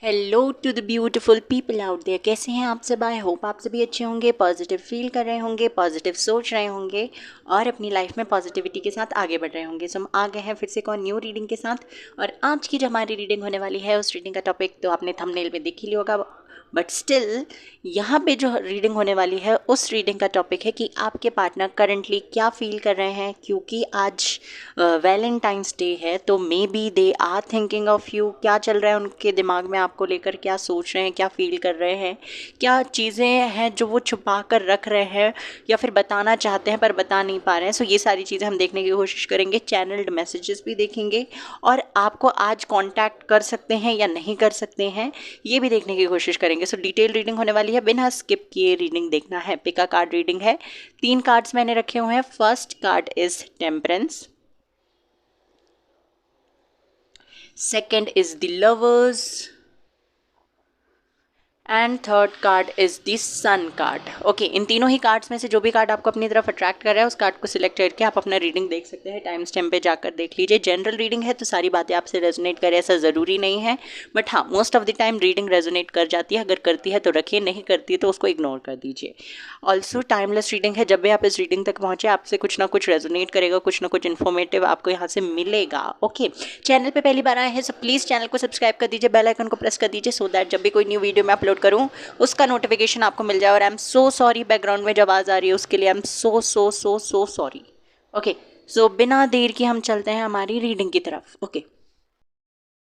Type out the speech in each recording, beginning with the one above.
Hello to the beautiful people out there. कैसे हैं आप सब? आई होप आप सभी अच्छे होंगे, पॉजिटिव फील कर रहे होंगे, पॉजिटिव सोच रहे होंगे और अपनी लाइफ में पॉजिटिविटी के साथ आगे बढ़ रहे होंगे। सो हम आ गए हैं फिर से एक और न्यू रीडिंग के साथ। और आज की जो हमारी रीडिंग होने वाली है उस रीडिंग का टॉपिक तो आपने थंबनेल में देख ही लिया होगा, बट स्टिल यहाँ पे जो रीडिंग होने वाली है उस रीडिंग का टॉपिक है कि आपके पार्टनर करंटली क्या फील कर रहे हैं। क्योंकि आज वैलेंटाइंस डे है तो maybe they are thinking of you. क्या चल रहा है उनके दिमाग में आपको लेकर, क्या सोच रहे हैं, क्या फील कर रहे हैं, क्या चीज़ें हैं जो वो छुपा कर रख रहे हैं या फिर बताना चाहते हैं पर बता नहीं पा रहे हैं। सो ये सारी चीज़ें हम देखने की कोशिश करेंगे। चैनल्ड मैसेजेस भी देखेंगे और आपको आज कांटेक्ट कर सकते हैं या नहीं कर सकते हैं ये भी देखने की कोशिश करेंगे। सो डिटेल रीडिंग होने वाली है, बिना स्किप किए रीडिंग देखना है। पिका कार्ड रीडिंग है। 3 कार्ड्स मैंने रखे हुए हैं। First card is temperance, second is the lovers and third card is the sun card. Okay, इन तीनों ही कार्ड्स में से जो भी कार्ड आपको अपनी तरफ अट्रैक्ट कर रहा है उस कार्ड को सिलेक्ट करके आप अपना रीडिंग देख सकते हैं। टाइम स्टैम्प पे जाकर देख लीजिए। जनरल रीडिंग है तो सारी बातें आपसे रेजोनेट करें ऐसा ज़रूरी नहीं है, बट हाँ most of the time reading resonate कर जाती है। अगर करती है तो रखिए, नहीं करती है तो उसको इग्नोर कर दीजिए। ऑल्सो टाइमलेस रीडिंग है। जब भी आप इस रीडिंग तक पहुँचे आपसे कुछ ना कुछ रेजोनेट करेगा, कुछ ना कुछ इन्फॉर्मेटिव आपको यहाँ से मिलेगा। ओके, चैनल पर पहली बार आए हैं तो प्लीज़ चैनल को सब्सक्राइब कर दीजिए, बेल आइकन को प्रेस कर दीजिए सो दैट जब भी कोई न्यू वीडियो मैं अपलोड करूँ उसका नोटिफिकेशन आपको मिल जाए। और I am so sorry background में जो आवाज़ आ रही है उसके लिए। I am so so so so sorry. Okay, so बिना देर की हम चलते हैं हमारी रीडिंग की तरफ। ओके,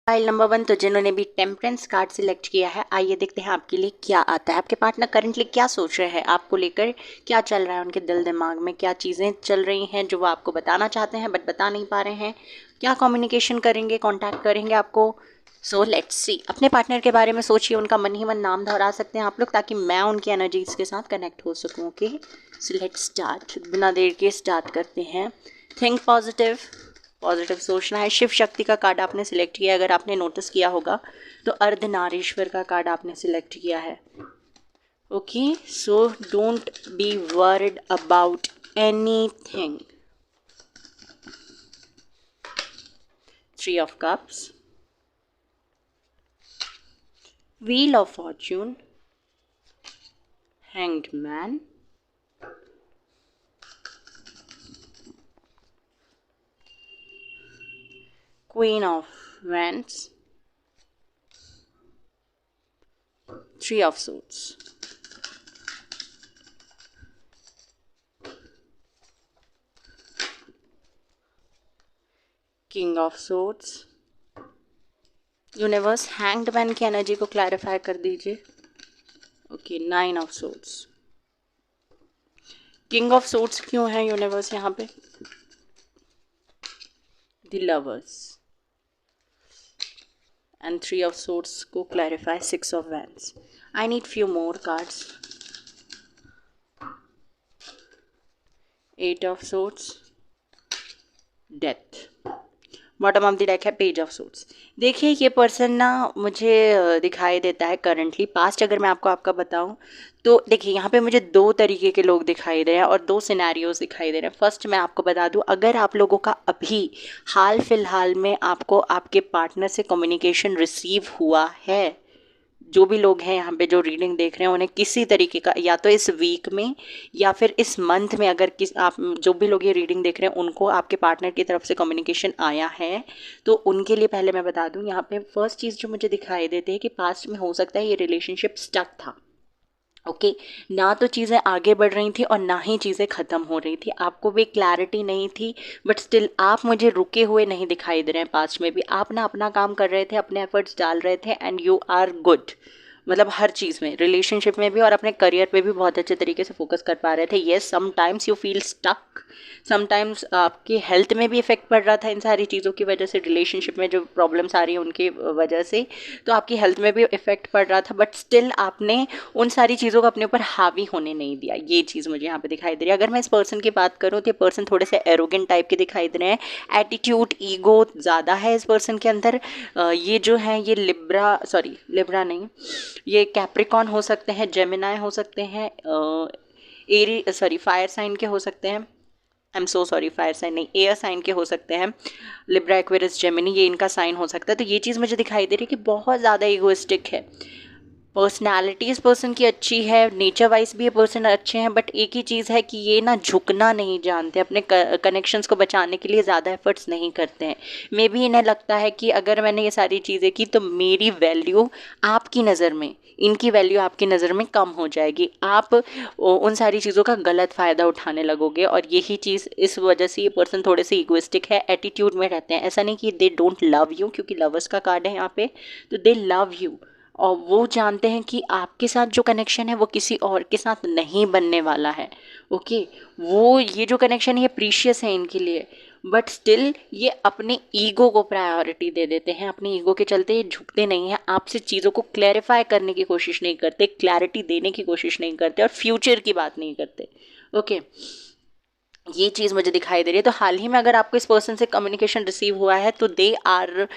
फाइल नंबर 1 तो जिन्होंने भी टेम्परेंस कार्ड सिलेक्ट किया है, आइए देखते हैं आपके लिए क्या आता है। आपके पार्टनर करंटली क्या सोच रहे हैं आपको लेकर, क्या चल रहा है उनके दिल दिमाग में, क्या चीज़ें चल रही हैं जो वो आपको बताना चाहते हैं बट बता नहीं पा रहे हैं, क्या कम्युनिकेशन करेंगे, कांटेक्ट करेंगे आपको। So let's see. अपने पार्टनर के बारे में सोचिए, उनका मन ही मन नाम दोहरा सकते हैं आप लोग ताकि मैं उनकी एनर्जीज के साथ कनेक्ट हो सकूँ। Okay, so let's start. बिना देर के स्टार्ट करते हैं। थिंक पॉजिटिव, पॉजिटिव सोचना है। शिव शक्ति का कार्ड आपने सिलेक्ट किया, अगर आपने नोटिस किया होगा तो अर्धनारीश्वर का कार्ड आपने सिलेक्ट किया है। Okay, so don't be worried about anything. 3 of cups, wheel of Fortune, hanged man, queen of wands, 3 of swords, king of swords, universe hanged man की एनर्जी को क्लैरिफाई कर दीजिए। Okay, 9 of swords, king of swords क्यों है universe यहाँ पे? The lovers and 3 of swords को clarify 6 of wands। I need few more cards. 8 of swords, death. Bottom of the deck है पेज ऑफ सूट्स। देखिए ये पर्सन ना मुझे दिखाई देता है करंटली। पास्ट अगर मैं आपको आपका बताऊं तो देखिए यहाँ पे मुझे 2 तरीके के लोग दिखाई दे रहे हैं और 2 सिनेरियोज दिखाई दे रहे हैं। फर्स्ट मैं आपको बता दूं, अगर आप लोगों का अभी हाल फिलहाल में आपको आपके पार्टनर से कम्युनिकेशन रिसीव हुआ है, जो भी लोग हैं यहाँ पे जो रीडिंग देख रहे हैं उन्हें किसी तरीके का या तो इस वीक में या फिर इस मंथ में, अगर आप जो भी लोग ये रीडिंग देख रहे हैं उनको आपके पार्टनर की तरफ से कम्युनिकेशन आया है तो उनके लिए पहले मैं बता दूं यहाँ पे फर्स्ट चीज़ जो मुझे दिखाई देती है कि पास्ट में हो सकता है ये रिलेशनशिप स्टक था। ओके, ना तो चीज़ें आगे बढ़ रही थी और ना ही चीज़ें ख़त्म हो रही थी। आपको भी क्लैरिटी नहीं थी, बट स्टिल आप मुझे रुके हुए नहीं दिखाई दे रहे हैं। पास्ट में भी आप ना अपना काम कर रहे थे, अपने एफर्ट्स डाल रहे थे एंड यू आर गुड। मतलब हर चीज़ में, रिलेशनशिप में भी और अपने करियर पे भी बहुत अच्छे तरीके से फोकस कर पा रहे थे। Yes, sometimes you feel stuck, sometimes आपकी हेल्थ में भी इफेक्ट पड़ रहा था इन सारी चीज़ों की वजह से। रिलेशनशिप में जो प्रॉब्लम्स आ रही हैं उनकी वजह से तो आपकी हेल्थ में भी इफेक्ट पड़ रहा था, बट स्टिल आपने उन सारी चीज़ों को अपने ऊपर हावी होने नहीं दिया। ये चीज़ मुझे यहाँ पे दिखाई दे रही है। अगर मैं इस पर्सन की बात करूँ तो ये पर्सन थोड़े से एरोगेंट टाइप के दिखाई दे रहे हैं। एटीट्यूड, ईगो ज़्यादा है इस पर्सन के अंदर। ये जो है ये लिब्रा नहीं, ये कैप्रिकॉन हो सकते हैं, जेमिनाई हो सकते हैं, फायर साइन के हो सकते हैं I am so sorry, fire sign नहीं, एयर साइन के हो सकते हैं, लिब्रा, एक्वेरियस, जेमिनी, ये इनका साइन हो सकता है। तो ये चीज़ मुझे दिखाई दे रही है कि बहुत ज़्यादा ईगोइस्टिक है। पर्सनैलिटी इस पर्सन की अच्छी है, नेचर वाइज भी ये पर्सन अच्छे हैं, बट एक ही चीज़ है कि ये ना झुकना नहीं जानते, अपने कनेक्शंस को बचाने के लिए ज़्यादा एफर्ट्स नहीं करते हैं। मे बी इन्हें लगता है कि अगर मैंने ये सारी चीज़ें की तो मेरी वैल्यू आपकी नज़र में, इनकी वैल्यू आपकी नज़र में कम हो जाएगी, आप उन सारी चीज़ों का गलत फ़ायदा उठाने लगोगे। और यही चीज़, इस वजह से ये पर्सन थोड़े से इगोइस्टिक है, एटीट्यूड में रहते हैं। ऐसा नहीं कि दे डोंट लव यू, क्योंकि लवर्स का कार्ड है यहाँ पे, तो दे लव यू, और वो जानते हैं कि आपके साथ जो कनेक्शन है वो किसी और के साथ नहीं बनने वाला है। ओके, वो ये जो कनेक्शन है ये प्रीशियस है इनके लिए, बट स्टिल ये अपने ईगो को प्रायोरिटी दे देते हैं। अपने ईगो के चलते ये झुकते नहीं हैं, आपसे चीज़ों को क्लैरिफाई करने की कोशिश नहीं करते, क्लैरिटी देने की कोशिश नहीं करते, और फ्यूचर की बात नहीं करते। ओके, ये चीज़ मुझे दिखाई दे रही है। तो हाल ही में अगर आपको इस पर्सन से कम्युनिकेशन रिसीव हुआ है तो they are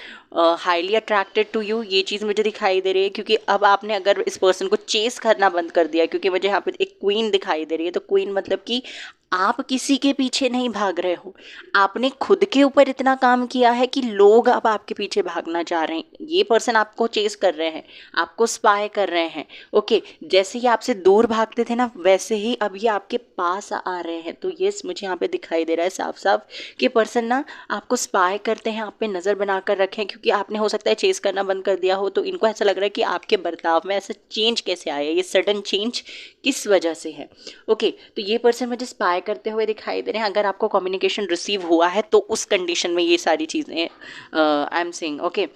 highly attracted to you, ये चीज़ मुझे दिखाई दे रही है। क्योंकि अब आपने अगर इस पर्सन को चेस करना बंद कर दिया, क्योंकि मुझे यहाँ पे एक क्वीन दिखाई दे रही है, तो क्वीन मतलब कि आप किसी के पीछे नहीं भाग रहे हो, आपने खुद के ऊपर इतना काम किया है कि लोग अब आपके पीछे भागना चाह रहे हैं। ये पर्सन आपको चेस कर रहे हैं, आपको स्पाई कर रहे हैं। ओके, जैसे ये आपसे दूर भागते थे ना, वैसे ही अब ये आपके पास आ रहे हैं। तो ये मुझे यहाँ पे दिखाई दे रहा है साफ साफ कि पर्सन ना आपको स्पाई करते हैं, आप पे नज़र बना कर रखें, क्योंकि आपने हो सकता है चेस करना बंद कर दिया हो। तो इनको ऐसा लग रहा है कि आपके बर्ताव में ऐसा चेंज कैसे आया, ये सडन चेंज किस वजह से है। ओके, तो ये पर्सन मुझे स्पाई करते हुए दिखाई दे रहे हैं। अगर आपको कम्युनिकेशन रिसीव हुआ है तो उस कंडीशन में ये सारी चीज़ें आई एम सेइंग। ओके,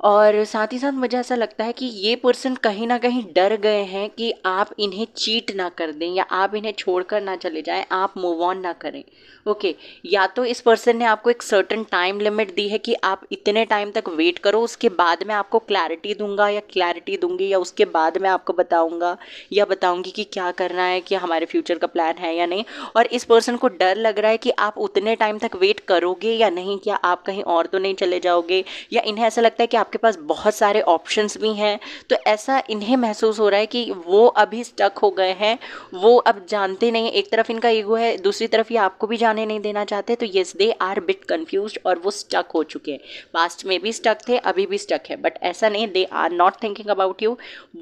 और साथ ही साथ मुझे ऐसा लगता है कि ये पर्सन कहीं ना कहीं डर गए हैं कि आप इन्हें चीट ना कर दें, या आप इन्हें छोड़कर ना चले जाएं, आप मूव ऑन ना करें। ओके, या तो इस पर्सन ने आपको एक सर्टेन टाइम लिमिट दी है कि आप इतने टाइम तक वेट करो, उसके बाद मैं आपको क्लैरिटी दूंगा या क्लैरिटी दूंगी, या उसके बाद मैं आपको बताऊंगा या बताऊंगी कि क्या करना है, कि हमारे फ्यूचर का प्लान है या नहीं। और इस पर्सन को डर लग रहा है कि आप उतने टाइम तक वेट करोगे या नहीं, क्या आप कहीं और तो नहीं चले जाओगे, या इन्हें ऐसा लगता है कि आपके पास बहुत सारे ऑप्शंस भी हैं। तो ऐसा इन्हें महसूस हो रहा है कि वो अभी स्टक हो गए हैं, वो अब जानते नहीं। एक तरफ इनका ईगो है, दूसरी तरफ ये आपको भी जाने नहीं देना चाहते। तो yes, they are bit confused, और वो स्टक हो चुके हैं। पास्ट में भी स्टक थे, अभी भी स्टक है, बट ऐसा नहीं, they are not thinking about you.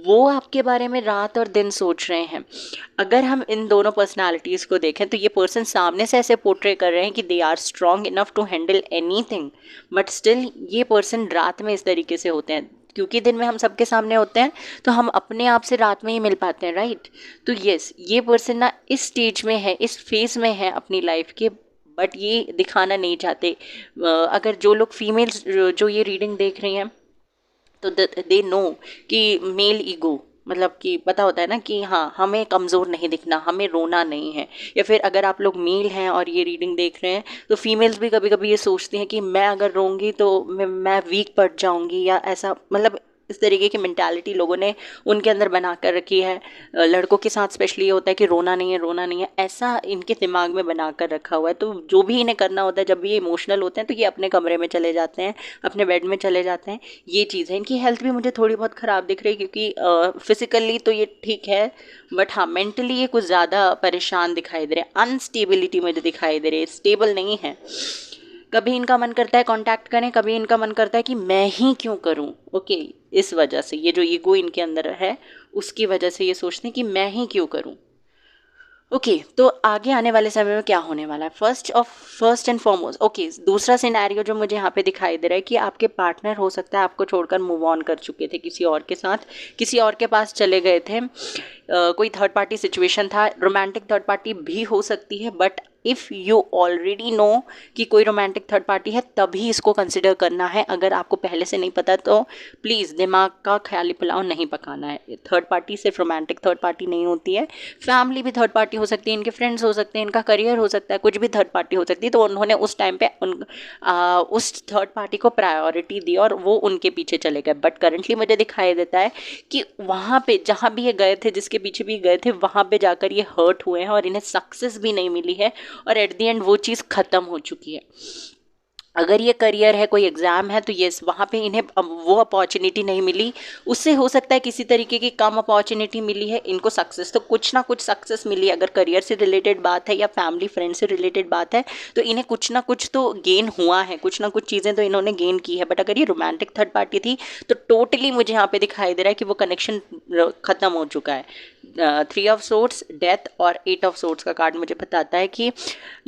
वो आपके बारे में रात और दिन सोच रहे हैं। अगर हम इन दोनों पर्सनालिटीज़ को देखें तो ये पर्सन सामने से ऐसे पोर्ट्रे कर रहे हैं कि they are strong enough to handle anything, but still ये पर्सन रात में इस तरीके से होते हैं। क्योंकि दिन में हम सबके सामने होते हैं, तो हम अपने आप से रात में ही मिल पाते हैं, राइट। तो यस, ये पर्सन ना इस स्टेज में है, इस फेज में है अपनी लाइफ के, बट ये दिखाना नहीं चाहते। अगर जो लोग फीमेल्स जो ये रीडिंग देख रही हैं, तो दे नो कि मेल ईगो, मतलब कि पता होता है ना कि हाँ, हमें कमज़ोर नहीं दिखना, हमें रोना नहीं है। या फिर अगर आप लोग मेल हैं और ये रीडिंग देख रहे हैं, तो फीमेल्स भी कभी कभी ये सोचती हैं कि मैं अगर रोऊंगी तो मैं वीक पड़ जाऊंगी, या ऐसा, मतलब इस तरीके की मेंटालिटी लोगों ने उनके अंदर बना कर रखी है। लड़कों के साथ स्पेशली ये होता है कि रोना नहीं है, रोना नहीं है, ऐसा इनके दिमाग में बना कर रखा हुआ है। तो जो भी इन्हें करना होता है, जब भी ये इमोशनल होते हैं, तो ये अपने कमरे में चले जाते हैं, अपने बेड में चले जाते हैं। ये चीज़ है। इनकी हेल्थ भी मुझे थोड़ी बहुत ख़राब दिख रही है, क्योंकि फिजिकली तो ये ठीक है, बट हाँ, मेंटली ये कुछ ज़्यादा परेशान दिखाई दे रहे हैं। अनस्टेबिलिटी मुझे दिखाई दे रही है, स्टेबल नहीं है। कभी इनका मन करता है कांटेक्ट करें, कभी इनका मन करता है कि मैं ही क्यों करूं। ओके, इस वजह से ये जो ईगो इनके अंदर है, उसकी वजह से ये सोचते हैं कि मैं ही क्यों करूं। ओके, तो आगे आने वाले समय में क्या होने वाला है, फर्स्ट एंड फॉरमोस्ट। ओके, दूसरा सिनेरियो जो मुझे यहाँ पे दिखाई दे रहा है कि आपके पार्टनर हो सकता है आपको छोड़कर मूव ऑन कर चुके थे, किसी और के साथ, किसी और के पास चले गए थे। कोई थर्ड पार्टी सिचुएशन था, रोमांटिक थर्ड पार्टी भी हो सकती है, but if you already know कि कोई रोमांटिक थर्ड पार्टी है, तभी इसको कंसिडर करना है। अगर आपको पहले से नहीं पता तो प्लीज़ दिमाग का ख्याली पुलाव नहीं पकाना है। थर्ड पार्टी सिर्फ रोमांटिक थर्ड पार्टी नहीं होती है, फैमिली भी थर्ड पार्टी हो सकती है, इनके फ्रेंड्स हो सकते हैं, इनका करियर हो सकता है, कुछ भी थर्ड पार्टी हो सकती है। तो उन्होंने उस टाइम पे उस थर्ड पार्टी को प्रायोरिटी दी और वो उनके पीछे चले गए। बट करंटली मुझे दिखाई देता है कि वहाँ पे जहाँ भी ये गए थे, जिसके पीछे भी गए थे, वहाँ पे जाकर ये हर्ट हुए हैं और इन्हें सक्सेस भी नहीं मिली है, और एट द एंड वो चीज़ ख़त्म हो चुकी है। अगर ये करियर है, कोई एग्ज़ाम है, तो यस वहाँ पे इन्हें वो अपॉर्चुनिटी नहीं मिली, उससे हो सकता है किसी तरीके की कम अपॉर्चुनिटी मिली है, इनको सक्सेस तो कुछ ना कुछ सक्सेस मिली है। अगर करियर से रिलेटेड बात है या फैमिली फ्रेंड से रिलेटेड बात है, तो इन्हें कुछ ना कुछ तो गेन हुआ है, कुछ ना कुछ चीज़ें तो इन्होंने गेन की है। बट अगर ये रोमांटिक थर्ड पार्टी थी, तो टोटली मुझे यहाँ पे दिखाई दे रहा है कि वो कनेक्शन ख़त्म हो चुका है। 3 ऑफ सोर्ट्स, डेथ और 8 ऑफ सोर्ट्स का कार्ड मुझे बताता है कि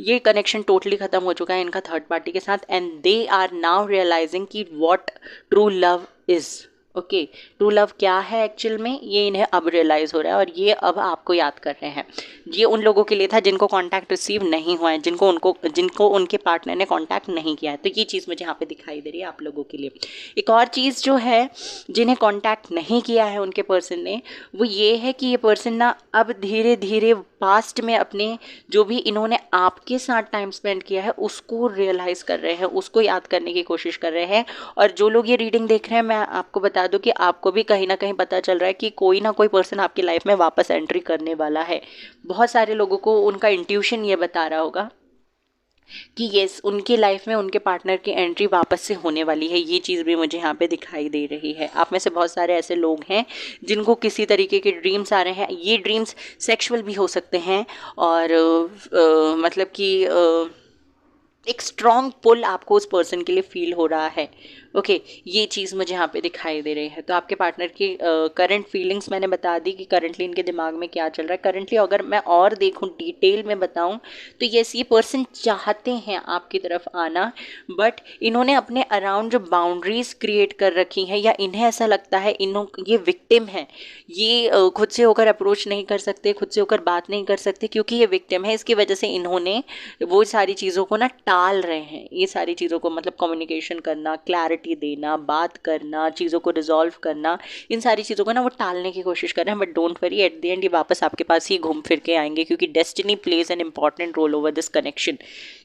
ये कनेक्शन टोटली ख़त्म हो चुका है इनका थर्ड पार्टी के साथ, and they are now realising कि what true love is. Okay, true love क्या है एक्चुअल में, ये इन्हें अब रियलाइज़ हो रहा है और ये अब आपको याद कर रहे हैं। ये उन लोगों के लिए था जिनको कांटेक्ट रिसीव नहीं हुआ है, जिनको उनके पार्टनर ने कांटेक्ट नहीं किया है। तो ये चीज़ मुझे यहाँ पे दिखाई दे रही है आप लोगों के लिए। एक और चीज़ जो है, जिन्हें कांटेक्ट नहीं किया है उनके पर्सन ने, वो ये है कि ये पर्सन ना अब धीरे धीरे पास्ट में अपने जो भी इन्होंने आपके साथ टाइम स्पेंड किया है उसको रियलाइज़ कर रहे हैं, उसको याद करने की कोशिश कर रहे हैं। और जो लोग ये रीडिंग देख रहे हैं, मैं आपको बता दूं कि आपको भी कहीं ना कहीं पता चल रहा है कि कोई ना कोई पर्सन आपकी लाइफ में वापस एंट्री करने वाला है। बहुत सारे लोगों को उनका इंट्यूशन ये बता रहा होगा कि यस, उनकी लाइफ में उनके पार्टनर की एंट्री वापस से होने वाली है। ये चीज़ भी मुझे यहाँ पे दिखाई दे रही है। आप में से बहुत सारे ऐसे लोग हैं जिनको किसी तरीके के ड्रीम्स आ रहे हैं। ये ड्रीम्स सेक्सुअल भी हो सकते हैं और मतलब कि एक स्ट्रॉन्ग पुल आपको उस पर्सन के लिए फील हो रहा है। ओके, ये चीज़ मुझे यहाँ पे दिखाई दे रही है। तो आपके पार्टनर की करंट फीलिंग्स मैंने बता दी कि करंटली इनके दिमाग में क्या चल रहा है। करंटली अगर मैं और देखूँ, डिटेल में बताऊँ, तो यस, ये पर्सन चाहते हैं आपकी तरफ आना, बट इन्होंने अपने अराउंड जो बाउंड्रीज क्रिएट कर रखी हैं, या इन्हें ऐसा लगता है ये विक्टिम है, ये खुद से होकर अप्रोच नहीं कर सकते, खुद से होकर बात नहीं कर सकते, क्योंकि ये विक्टिम है। इसकी वजह से इन्होंने वो सारी चीज़ों को ना टाल रहे हैं। ये सारी चीज़ों को मतलब कम्युनिकेशन करना, क्लैरिटी देना, बात करना, चीज़ों को रिजॉल्व करना, इन सारी चीज़ों को ना वो टालने की कोशिश कर रहे हैं। But don't worry, at the end ये वापस आपके पास ही घूम फिर के आएंगे, क्योंकि destiny plays an important roll over this connection.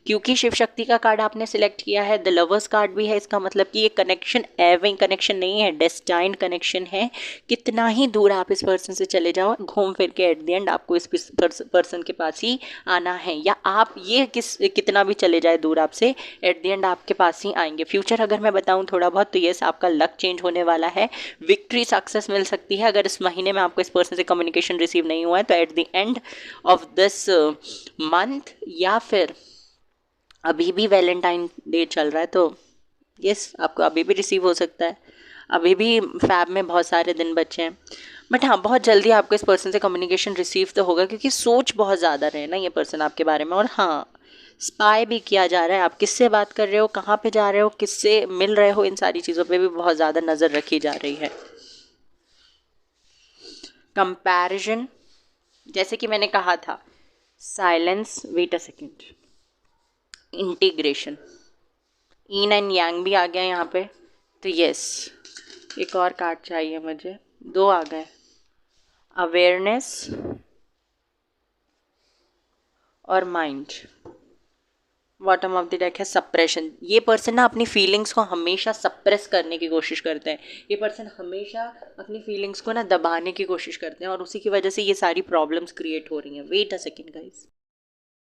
क्योंकि शिव शक्ति का कार्ड आपने सिलेक्ट किया है, द लवर्स कार्ड भी है, इसका मतलब कि ये कनेक्शन एवं कनेक्शन नहीं है, डेस्टाइन्ड कनेक्शन है। कितना ही दूर आप इस पर्सन से चले जाओ, घूम फिर के एट द एंड आपको इस पर्सन के पास ही आना है, या आप ये कितना भी चले जाए दूर आपसे, एट द एंड आपके पास ही आएंगे। फ्यूचर अगर मैं बताऊं थोड़ा बहुत, तो यस, आपका लक चेंज होने वाला है, विक्ट्री सक्सेस मिल सकती है। अगर इस महीने में आपको इस पर्सन से कम्युनिकेशन रिसीव नहीं हुआ है, तो at the end of this month, या फिर अभी भी वैलेंटाइन डे चल रहा है, तो यस, आपको अभी भी रिसीव हो सकता है। अभी भी फैब में बहुत सारे दिन बचे हैं। बट हाँ, बहुत जल्दी आपको इस पर्सन से कम्युनिकेशन रिसीव तो होगा, क्योंकि सोच बहुत ज़्यादा रहे ना ये पर्सन आपके बारे में। और हाँ, स्पाई भी किया जा रहा है, आप किससे बात कर रहे हो, कहाँ पे जा रहे हो, किससे मिल रहे हो, इन सारी चीज़ों पे भी बहुत ज़्यादा नज़र रखी जा रही है। कंपैरिजन, जैसे कि मैंने कहा था, silence, wait a second, integration, yin and yang भी आ गया यहाँ पे। तो यस, एक और कार्ड चाहिए मुझे, 2 आ गए, अवेयरनेस और mind. Bottom of the deck है सप्रेशन। ये पर्सन ना अपनी फीलिंग्स को हमेशा सप्रेस करने की कोशिश करते हैं। ये पर्सन हमेशा अपनी फीलिंग्स को ना दबाने की कोशिश करते हैं, और उसी की वजह से ये सारी प्रॉब्लम्स क्रिएट हो रही हैं। Wait a second guys.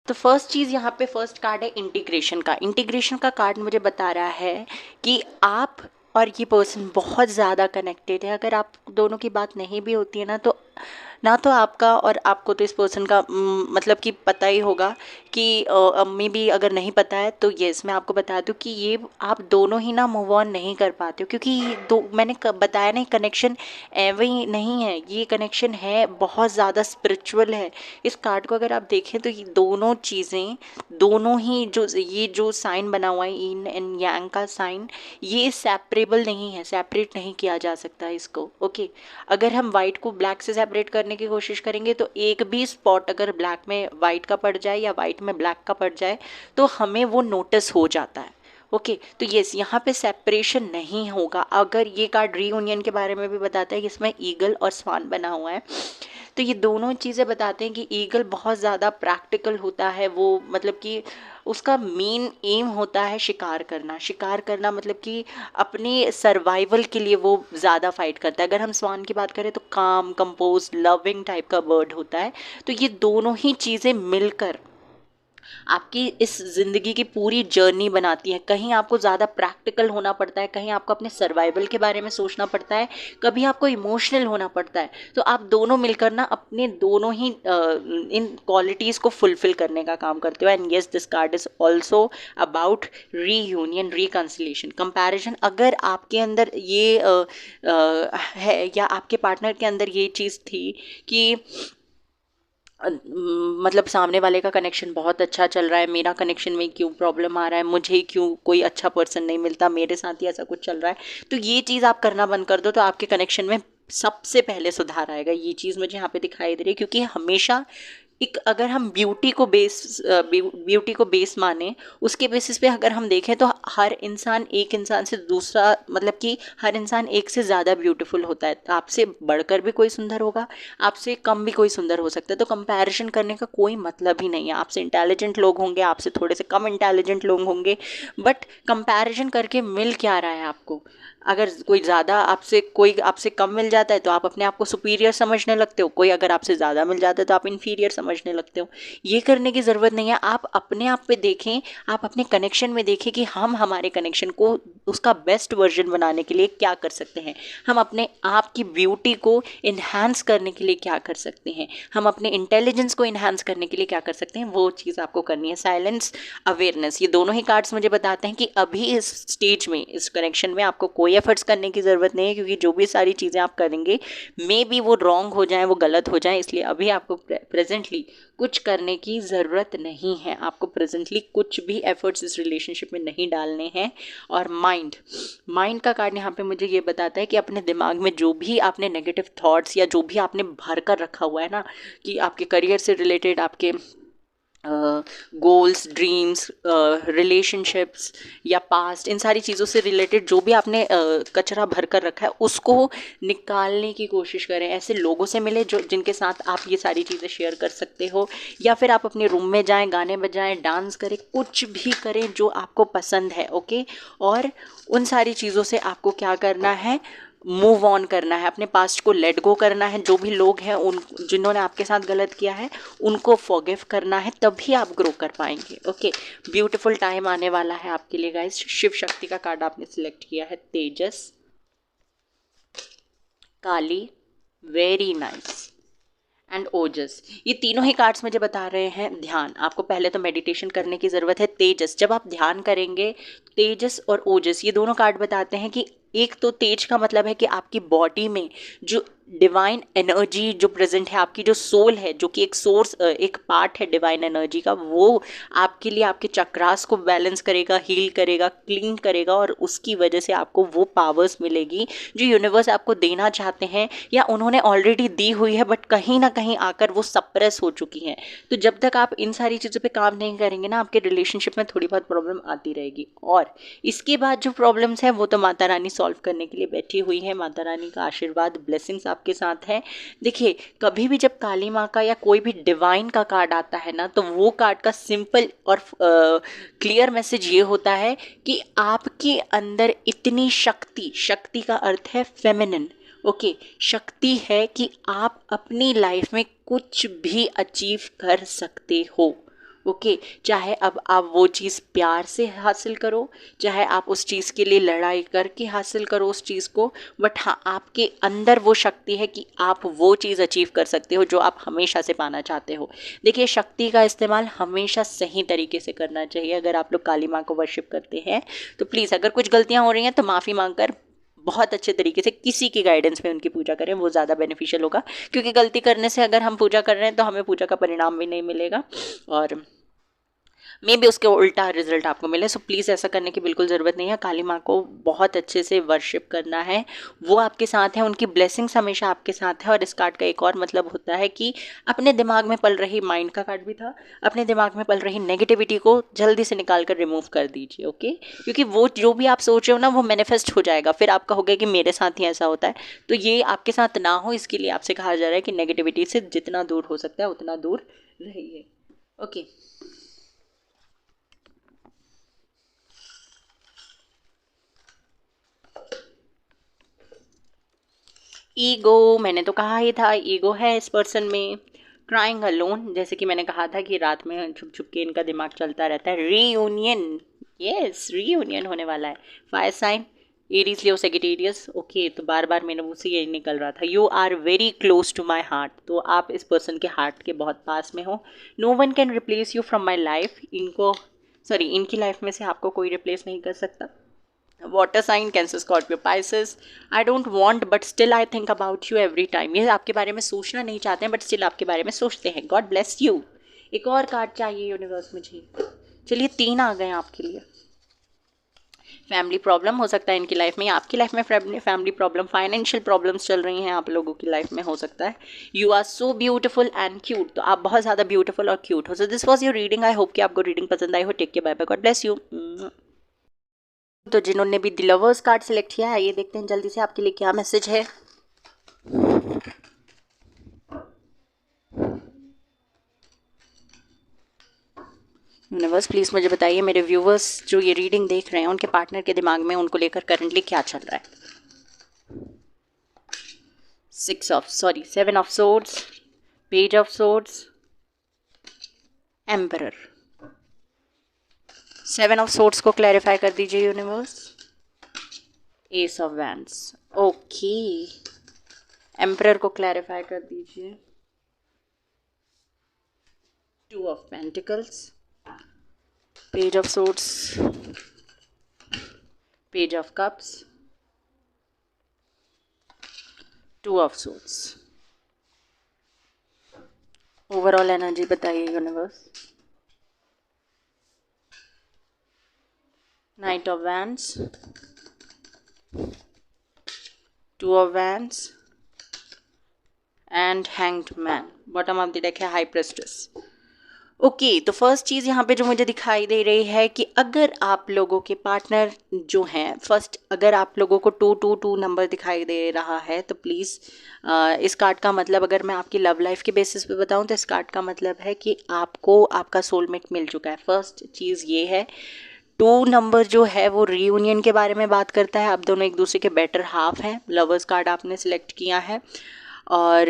तो फर्स्ट चीज़ यहाँ पे, फर्स्ट कार्ड है इंटीग्रेशन का। इंटीग्रेशन का कार्ड मुझे बता रहा है कि आप और ये पर्सन बहुत ज़्यादा कनेक्टेड है। अगर आप दोनों की बात नहीं भी होती है ना तो आपका और आपको तो इस पर्सन का मतलब कि पता ही होगा कि अम्मी भी अगर नहीं पता है तो येस, मैं आपको बता दूं कि ये आप दोनों ही ना मूव ऑन नहीं कर पाते हो, क्योंकि मैंने बताया ना, कनेक्शन एवं नहीं है, ये कनेक्शन है बहुत ज़्यादा स्पिरिचुअल है। इस कार्ड को अगर आप देखें तो ये दोनों चीज़ें, दोनों ही ये जो साइन बना हुआ है, इन एंड यांग का साइन, ये सेपरेबल नहीं है, सेपरेट नहीं किया जा सकता इसको। ओके, अगर हम वाइट को ब्लैक से सेपरेट करने की कोशिश करेंगे तो एक भी स्पॉट अगर ब्लैक में वाइट का पड़ जाए या वाइट में ब्लैक का पड़ जाए तो हमें वो नोटिस हो जाता है। ओके, तो यस, यहाँ पे सेपरेशन नहीं होगा। अगर ये कार्ड रीयूनियन के बारे में भी बताता है कि इसमें ईगल और स्वान बना हुआ है, तो ये दोनों चीज़ें बताते हैं कि ईगल बहुत ज़्यादा प्रैक्टिकल होता है। वो मतलब कि उसका मेन एम होता है शिकार करना। शिकार करना मतलब कि अपने सर्वाइवल के लिए वो ज़्यादा फाइट करता है। अगर हम स्वान की बात करें तो काम, कंपोज, लविंग टाइप का बर्ड होता है। तो ये दोनों ही चीज़ें मिलकर आपकी इस ज़िंदगी की पूरी जर्नी बनाती हैं। कहीं आपको ज़्यादा प्रैक्टिकल होना पड़ता है, कहीं आपको अपने सर्वाइवल के बारे में सोचना पड़ता है, कभी आपको इमोशनल होना पड़ता है। तो आप दोनों मिलकर ना अपने दोनों ही इन क्वालिटीज़ को फुलफिल करने का काम करते हो। And yes, this card is also about reunion, reconciliation, comparison. अगर आपके अंदर ये है या आपके पार्टनर के अंदर ये चीज़ थी कि मतलब सामने वाले का कनेक्शन बहुत अच्छा चल रहा है, मेरा कनेक्शन में क्यों प्रॉब्लम आ रहा है, मुझे क्यों कोई अच्छा पर्सन नहीं मिलता, मेरे साथ ही ऐसा कुछ चल रहा है, तो ये चीज़ आप करना बंद कर दो, तो आपके कनेक्शन में सबसे पहले सुधार आएगा। ये चीज़ मुझे यहाँ पे दिखाई दे रही है, क्योंकि हमेशा एक, अगर हम ब्यूटी को बेस माने, उसके बेसिस पे अगर हम देखें तो हर इंसान एक इंसान से दूसरा, मतलब कि हर इंसान एक से ज़्यादा ब्यूटीफुल होता है। तो आपसे बढ़कर भी कोई सुंदर होगा, आपसे कम भी कोई सुंदर हो सकता है। तो कंपैरिजन करने का कोई मतलब ही नहीं है। आपसे इंटेलिजेंट लोग होंगे, आपसे थोड़े से कम इंटेलिजेंट लोग होंगे, बट कंपैरिजन करके मिल क्या रहा है आपको? अगर कोई आपसे कम मिल जाता है तो आप अपने आप को सुपीरियर समझने लगते हो, कोई अगर आपसे ज़्यादा मिल जाता है तो आप इन्फीरियर समझने लगते हो। ये करने की ज़रूरत नहीं है। आप अपने आप पे देखें, आप अपने कनेक्शन में देखें कि हम हमारे कनेक्शन को उसका बेस्ट वर्जन बनाने के लिए क्या कर सकते हैं, हम अपने आप की ब्यूटी को इन्हांस करने के लिए क्या कर सकते हैं, हम अपने इंटेलिजेंस को इन्हांस करने के लिए क्या कर सकते हैं, वो चीज़ आपको करनी है। साइलेंस, अवेयरनेस, ये दोनों ही कार्ड्स मुझे बताते हैं कि अभी इस स्टेज में, इस कनेक्शन में आपको कोई एफर्ट्स करने की ज़रूरत नहीं है, क्योंकि जो भी सारी चीज़ें आप करेंगे मे बी वो रॉन्ग हो जाए, वो गलत हो जाए। इसलिए अभी आपको प्रेजेंटली कुछ करने की ज़रूरत नहीं है। आपको प्रेजेंटली कुछ भी एफर्ट्स इस रिलेशनशिप में नहीं डालने हैं। और माइंड का कार्ड यहाँ पे मुझे ये बताता है कि अपने दिमाग में जो भी आपने नेगेटिव थॉट्स या जो भी आपने भर कर रखा हुआ है ना, कि आपके करियर से रिलेटेड, आपके गोल्स, ड्रीम्स, रिलेशनशिप्स या पास्ट, इन सारी चीज़ों से रिलेटेड जो भी आपने कचरा भर कर रखा है, उसको निकालने की कोशिश करें। ऐसे लोगों से मिले जो जिनके साथ आप ये सारी चीज़ें शेयर कर सकते हो, या फिर आप अपने रूम में जाएं, गाने बजाएं, डांस करें, कुछ भी करें जो आपको पसंद है। ओके, और उन सारी चीज़ों से आपको क्या करना है, मूव ऑन करना है, अपने पास्ट को लेट गो करना है। जो भी लोग हैं, उन जिन्होंने आपके साथ गलत किया है, उनको फॉरगिव करना है, तभी आप ग्रो कर पाएंगे। ओके, ब्यूटीफुल टाइम आने वाला है आपके लिए गाइस। शिव शक्ति का कार्ड आपने सिलेक्ट किया है, तेजस, काली, वेरी नाइस, एंड ओजस। ये तीनों ही कार्ड्स मुझे बता रहे हैं ध्यान। आपको पहले तो मेडिटेशन करने की ज़रूरत है। तेजस, जब आप ध्यान करेंगे, तेजस और ओजस, ये दोनों कार्ड बताते हैं कि एक तो तेज का मतलब है कि आपकी बॉडी में जो डिवाइन एनर्जी जो प्रेजेंट है, आपकी जो सोल है, जो कि एक सोर्स, एक पार्ट है डिवाइन एनर्जी का, वो आपके लिए आपके चक्रास को बैलेंस करेगा, हील करेगा, क्लीन करेगा, और उसकी वजह से आपको वो पावर्स मिलेगी जो यूनिवर्स आपको देना चाहते हैं, या उन्होंने ऑलरेडी दी हुई है, बट कहीं ना कहीं आकर वो सप्रेस हो चुकी हैं। तो जब तक आप इन सारी चीज़ों पे काम नहीं करेंगे ना, आपके रिलेशनशिप में थोड़ी बहुत प्रॉब्लम आती रहेगी। और इसके बाद जो प्रॉब्लम्स हैं वो तो माता रानी सॉल्व करने के लिए बैठी हुई है। माता रानी का आशीर्वाद, ब्लेसिंग्स आपके साथ है। देखिए, कभी भी जब काली माँ का या कोई भी डिवाइन का कार्ड आता है ना, तो वो कार्ड का सिंपल और क्लियर मैसेज ये होता है कि आपके अंदर इतनी शक्ति, शक्ति का अर्थ है फेमिनिन, ओके, शक्ति है कि आप अपनी लाइफ में कुछ भी अचीव कर सकते हो। ओके, चाहे अब आप वो चीज़ प्यार से हासिल करो, चाहे आप उस चीज़ के लिए लड़ाई करके हासिल करो उस चीज़ को, बट हाँ, आपके अंदर वो शक्ति है कि आप वो चीज़ अचीव कर सकते हो जो आप हमेशा से पाना चाहते हो। देखिए, शक्ति का इस्तेमाल हमेशा सही तरीके से करना चाहिए। अगर आप लोग काली माँ को वर्शिप करते हैं तो प्लीज़, अगर कुछ गलतियाँ हो रही हैं तो माफ़ी मांग कर बहुत अच्छे तरीके से किसी की गाइडेंस में उनकी पूजा करें, वो ज़्यादा बेनिफिशियल होगा। क्योंकि गलती करने से अगर हम पूजा कर रहे हैं तो हमें पूजा का परिणाम भी नहीं मिलेगा, और मे बी उसके उल्टा रिजल्ट आपको मिले। सो प्लीज़, ऐसा करने की बिल्कुल ज़रूरत नहीं है। काली माँ को बहुत अच्छे से वर्शिप करना है, वो आपके साथ है, उनकी ब्लेसिंग्स हमेशा आपके साथ है। और इस कार्ड का एक और मतलब होता है कि अपने दिमाग में पल रही, माइंड का कार्ड भी था, अपने दिमाग में पल रही नेगेटिविटी को जल्दी से निकाल कर रिमूव कर दीजिए। ओके, क्योंकि वो जो भी आप सोच रहे हो ना, वो मैनिफेस्ट हो जाएगा। फिर आप कहोगे कि मेरे साथ ही ऐसा होता है, तो ये आपके साथ ना हो, इसके लिए आपसे कहा जा रहा है कि नेगेटिविटी से जितना दूर हो सकता है उतना दूर रहिए। ओके, ईगो, मैंने तो कहा ही था ईगो है इस पर्सन में। क्राइंग अलोन, जैसे कि मैंने कहा था कि रात में छुप छुप के इनका दिमाग चलता रहता है। रीयूनियन, यस रीयूनियन होने वाला है। Fire sign Aries Leo Sagittarius. Okay, तो बार बार मेरे मुंह से यही निकल रहा था। You are very close to my heart, तो आप इस पर्सन के हार्ट के बहुत पास में हो। No one can replace you from my life, इनकी लाइफ में से आपको कोई रिप्लेस नहीं कर सकता। Water sign Cancer Scorpio Pisces. I don't want but still I think about you every time, ये आपके बारे में सोचना नहीं चाहते हैं बट स्टिल आपके बारे में सोचते हैं। God bless you. एक और कार्ड चाहिए यूनिवर्स मुझे। चलिए 3 आ गए आपके लिए। फैमिली प्रॉब्लम हो सकता है इनकी लाइफ में, या आपकी लाइफ में फैमिली प्रॉब्लम, फाइनेंशियल प्रॉब्लम्स चल रही हैं आप लोगों की लाइफ में, हो सकता है। You are so beautiful and cute, तो आप बहुत ज़्यादा ब्यूटीफुल और क्यूट हो। So this was your reading. I hope कि आपको रीडिंग पसंद आई हो। Take care, bye bye, God bless you. तो जिन्होंने भी द लवर्स कार्ड सेलेक्ट किया है, ये देखते हैं जल्दी से आपके लिए क्या मैसेज है। यूनिवर्स प्लीज़ मुझे बताइए, मेरे व्यूवर्स जो ये रीडिंग देख रहे हैं उनके पार्टनर के दिमाग में उनको लेकर करंटली क्या चल रहा है। 7 of swords, page of swords, emperor. 7 of swords को क्लैरिफाई कर दीजिए universe. Ace of wands, okay. Emperor को क्लैरिफाई कर दीजिए। 2 of pentacles, page of swords, page of cups, 2 of swords. Overall energy बताइए universe. Knight of wands, 2 of wands and hanged man. Bottom of the deck है high priestess. Okay, तो first चीज़ यहाँ पे जो मुझे दिखाई दे रही है कि अगर आप लोगों के पार्टनर जो हैं, फर्स्ट अगर आप लोगों को 222 नंबर दिखाई दे रहा है तो प्लीज़ इस कार्ड का मतलब, अगर मैं आपकी लव लाइफ के बेसिस पे बताऊँ तो इस कार्ड का मतलब है कि आपको आपका सोलमेट मिल चुका है। फर्स्ट चीज़ ये है। 2 नंबर जो है वो रीयूनियन के बारे में बात करता है। आप दोनों एक दूसरे के बेटर हाफ हैं। लवर्स कार्ड आपने सिलेक्ट किया है। और